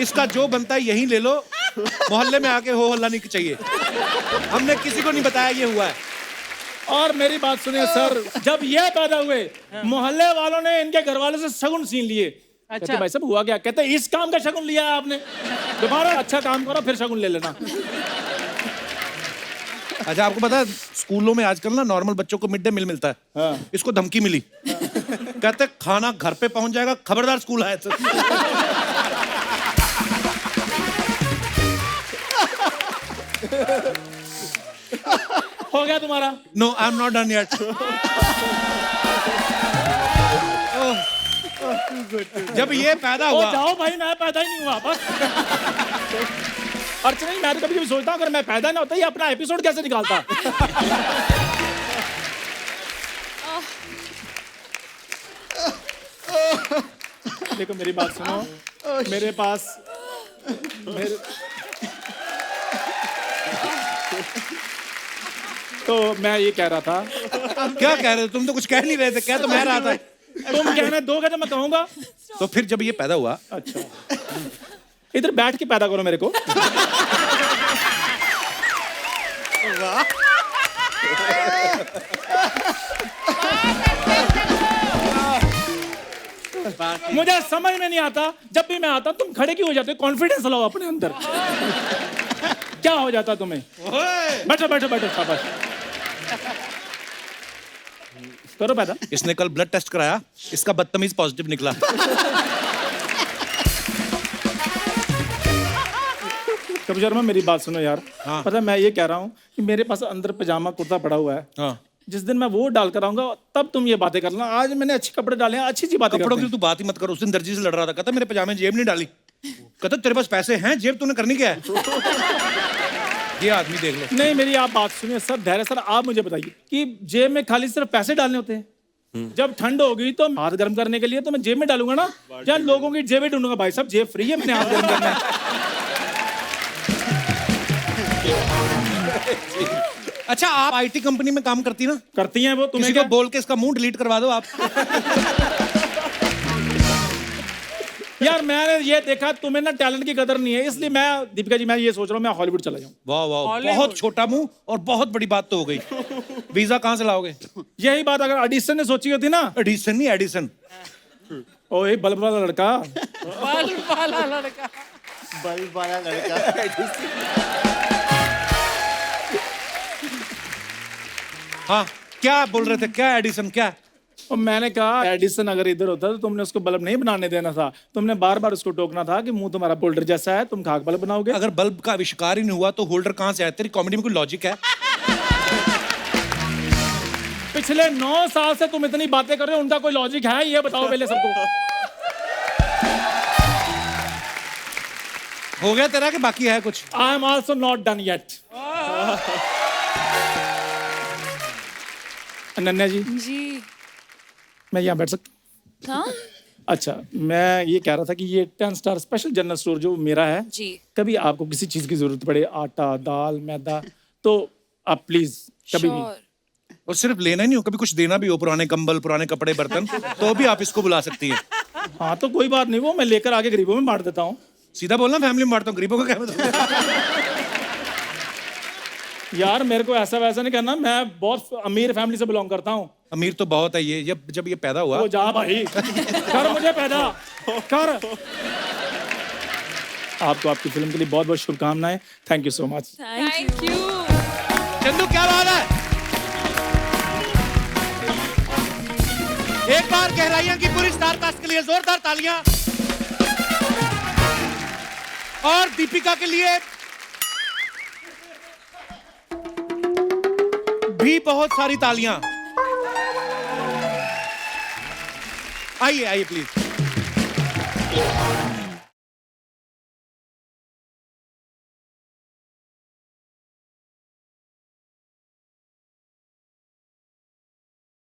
A: इसका जो बनता है यही ले लो, मोहल्ले में आके हो हल्ला नहीं चाहिए। हमने किसी को नहीं बताया ये हुआ है।
L: और मेरी बात सुनिए सर, जब ये पैदा हुए मोहल्ले वालों ने इनके घर वालों से शगुन छीन लिए।
B: अच्छा।
L: कहते भाई साहब हुआ क्या? कहते इस काम का शगुन लिया है आपने, दोबारा अच्छा काम करो फिर शगुन ले लेना।
A: अच्छा, आपको पता है स्कूलों में आजकल ना नॉर्मल बच्चों को मिड डे मील मिलता है। इसको धमकी मिली, कहते खाना घर पे पहुंच जाएगा, खबरदार स्कूल आए तो।
L: हो गया तुम्हारा?
A: No, I am not done yet. जब ये पैदा हुआ,
L: जाओ भाई, मैं पैदा ही नहीं हुआ बस। अर्चना, मैं तो कभी कभी सोचता हूँ अगर मैं पैदा ना होता ये अपना एपिसोड कैसे निकालता। देखो मेरी बात सुनो, मेरे पास तो मैं ये कह रहा था।
A: क्या कह रहे हो तुम? तो कुछ कह नहीं रहे थे। कह तो मैं रहा था।
L: तुम कहना दोगे तो मैं कहूंगा।
A: तो फिर जब ये पैदा हुआ,
L: अच्छा, इधर बैठ के पैदा करो मेरे को। मुझे समझ में नहीं आता, जब भी मैं आता तुम खड़े क्यों हो जाते हो? कॉन्फिडेंस लाओ अपने अंदर। क्या हो जाता तुम्हें? बैठो बैठो बैठो, शाबाश, करो पैदा।
A: इसने कल ब्लड टेस्ट कराया, इसका बदतमीज पॉजिटिव निकला।
L: कपूर शर्मा मेरी बात सुनो यार। हाँ। पता है मैं ये कह रहा हूँ कि मेरे पास अंदर पजामा कुर्ता पड़ा हुआ है। हाँ। जिस दिन मैं वो डाल कर आऊंगा तब तुम ये बातें करना। आज मैंने अच्छे कपड़े डाले हैं, अच्छी बातें।
A: कपड़ों की तू बात ही मत कर। उस दिन दर्जी से लड़ रहा था, कहता मेरे पजामे जेब नहीं डाली। कहता तेरे पास पैसे हैं, जेब तूने करनी क्या है? ये आदमी देख लो।
L: नहीं, मेरी आप बात सुनिए सर, धैर्य सर, आप मुझे बताइए कि जेब में खाली सिर्फ पैसे डालने होते हैं? जब ठंड होगी तो हाथ गर्म करने के लिए तो मैं जेब में डालूंगा ना, या लोगों की जेबें ढूंढूंगा? भाई साहब जेब फ्री है, मैंने हाथ गर्म करना है।
A: अच्छा, आप आईटी कंपनी में काम करती ना?
L: करती हैं वो।
A: किसी को बोल के इसका मुंह डिलीट करवा दो आप।
L: यार मैंने ये देखा तुम्हें ना टैलेंट की कदर नहीं है, इसलिए मैं दीपिका जी मैं ये सोच रहा हूँ मैं हॉलीवुड चला जाऊँ।
A: वाह वाह, बहुत छोटा मुंह और बहुत बड़ी बात तो हो गई। वीजा कहाँ से लाओगे?
L: यही बात अगर एडिसन ने सोची होती ना।
A: एडिसन नहीं, एडिसन।
L: ओए बल्ब वाला लड़का।
B: बल्ब वाला लड़का।
G: बल्ब वाला लड़का।
A: हाँ, क्या बोल रहे थे? क्या एडिसन? क्या?
L: और मैंने कहा एडिसन अगर इधर होता तो तुमने उसको बल्ब नहीं बनाने देना था, तुमने बार बार उसको टोकना था कि मुंह तुम्हारा होल्डर जैसा है, तुम खाक बल्ब बनाओगे।
A: अगर बल्ब का आविष्कार ही नहीं हुआ तो होल्डर कहाँ से आया? तेरी कॉमेडी में कोई लॉजिक है?
L: पिछले 9 साल से तुम इतनी बातें कर रहे हो, उनका कोई लॉजिक है? ये बताओ पहले सबको।
A: हो गया तेरा कि बाकी है कुछ?
L: I am also not done yet. Ananya ji, मैं यहाँ बैठ सकता हूँ? अच्छा, मैं ये कह रहा था कि ये 10 स्टार स्पेशल जनरल स्टोर जो मेरा है जी, कभी आपको किसी चीज की जरूरत पड़े, आटा दाल मैदा, तो आप प्लीज कभी भी।
A: और सिर्फ लेना ही नहीं हो, कभी कुछ देना भी हो, पुराने कंबल, पुराने कपड़े, बर्तन, तो भी आप इसको बुला सकती है।
L: हाँ तो कोई बात नहीं, वो मैं लेकर आगे गरीबों में बांट देता हूँ।
A: सीधा बोलना, फैमिली में बांटता हूँ, गरीबों को क्या मतलब?
L: यार मेरे को ऐसा वैसा नहीं करना, मैं बहुत अमीर फैमिली से बिलोंग करता हूँ।
A: अमीर तो बहुत है ये। जब ये पैदा हुआ,
L: ओ जा भाई, कर मुझे पैदा कर। आपको आपकी फिल्म के लिए बहुत बहुत शुभकामनाएं। Thank you so much.
C: Thank you.
A: Chandu क्या बात है? एक बार गहराइयां की पूरी स्टार कास्ट के लिए जोरदार तालियां, और दीपिका के लिए भी बहुत सारी तालियां। आइए आइए प्लीज।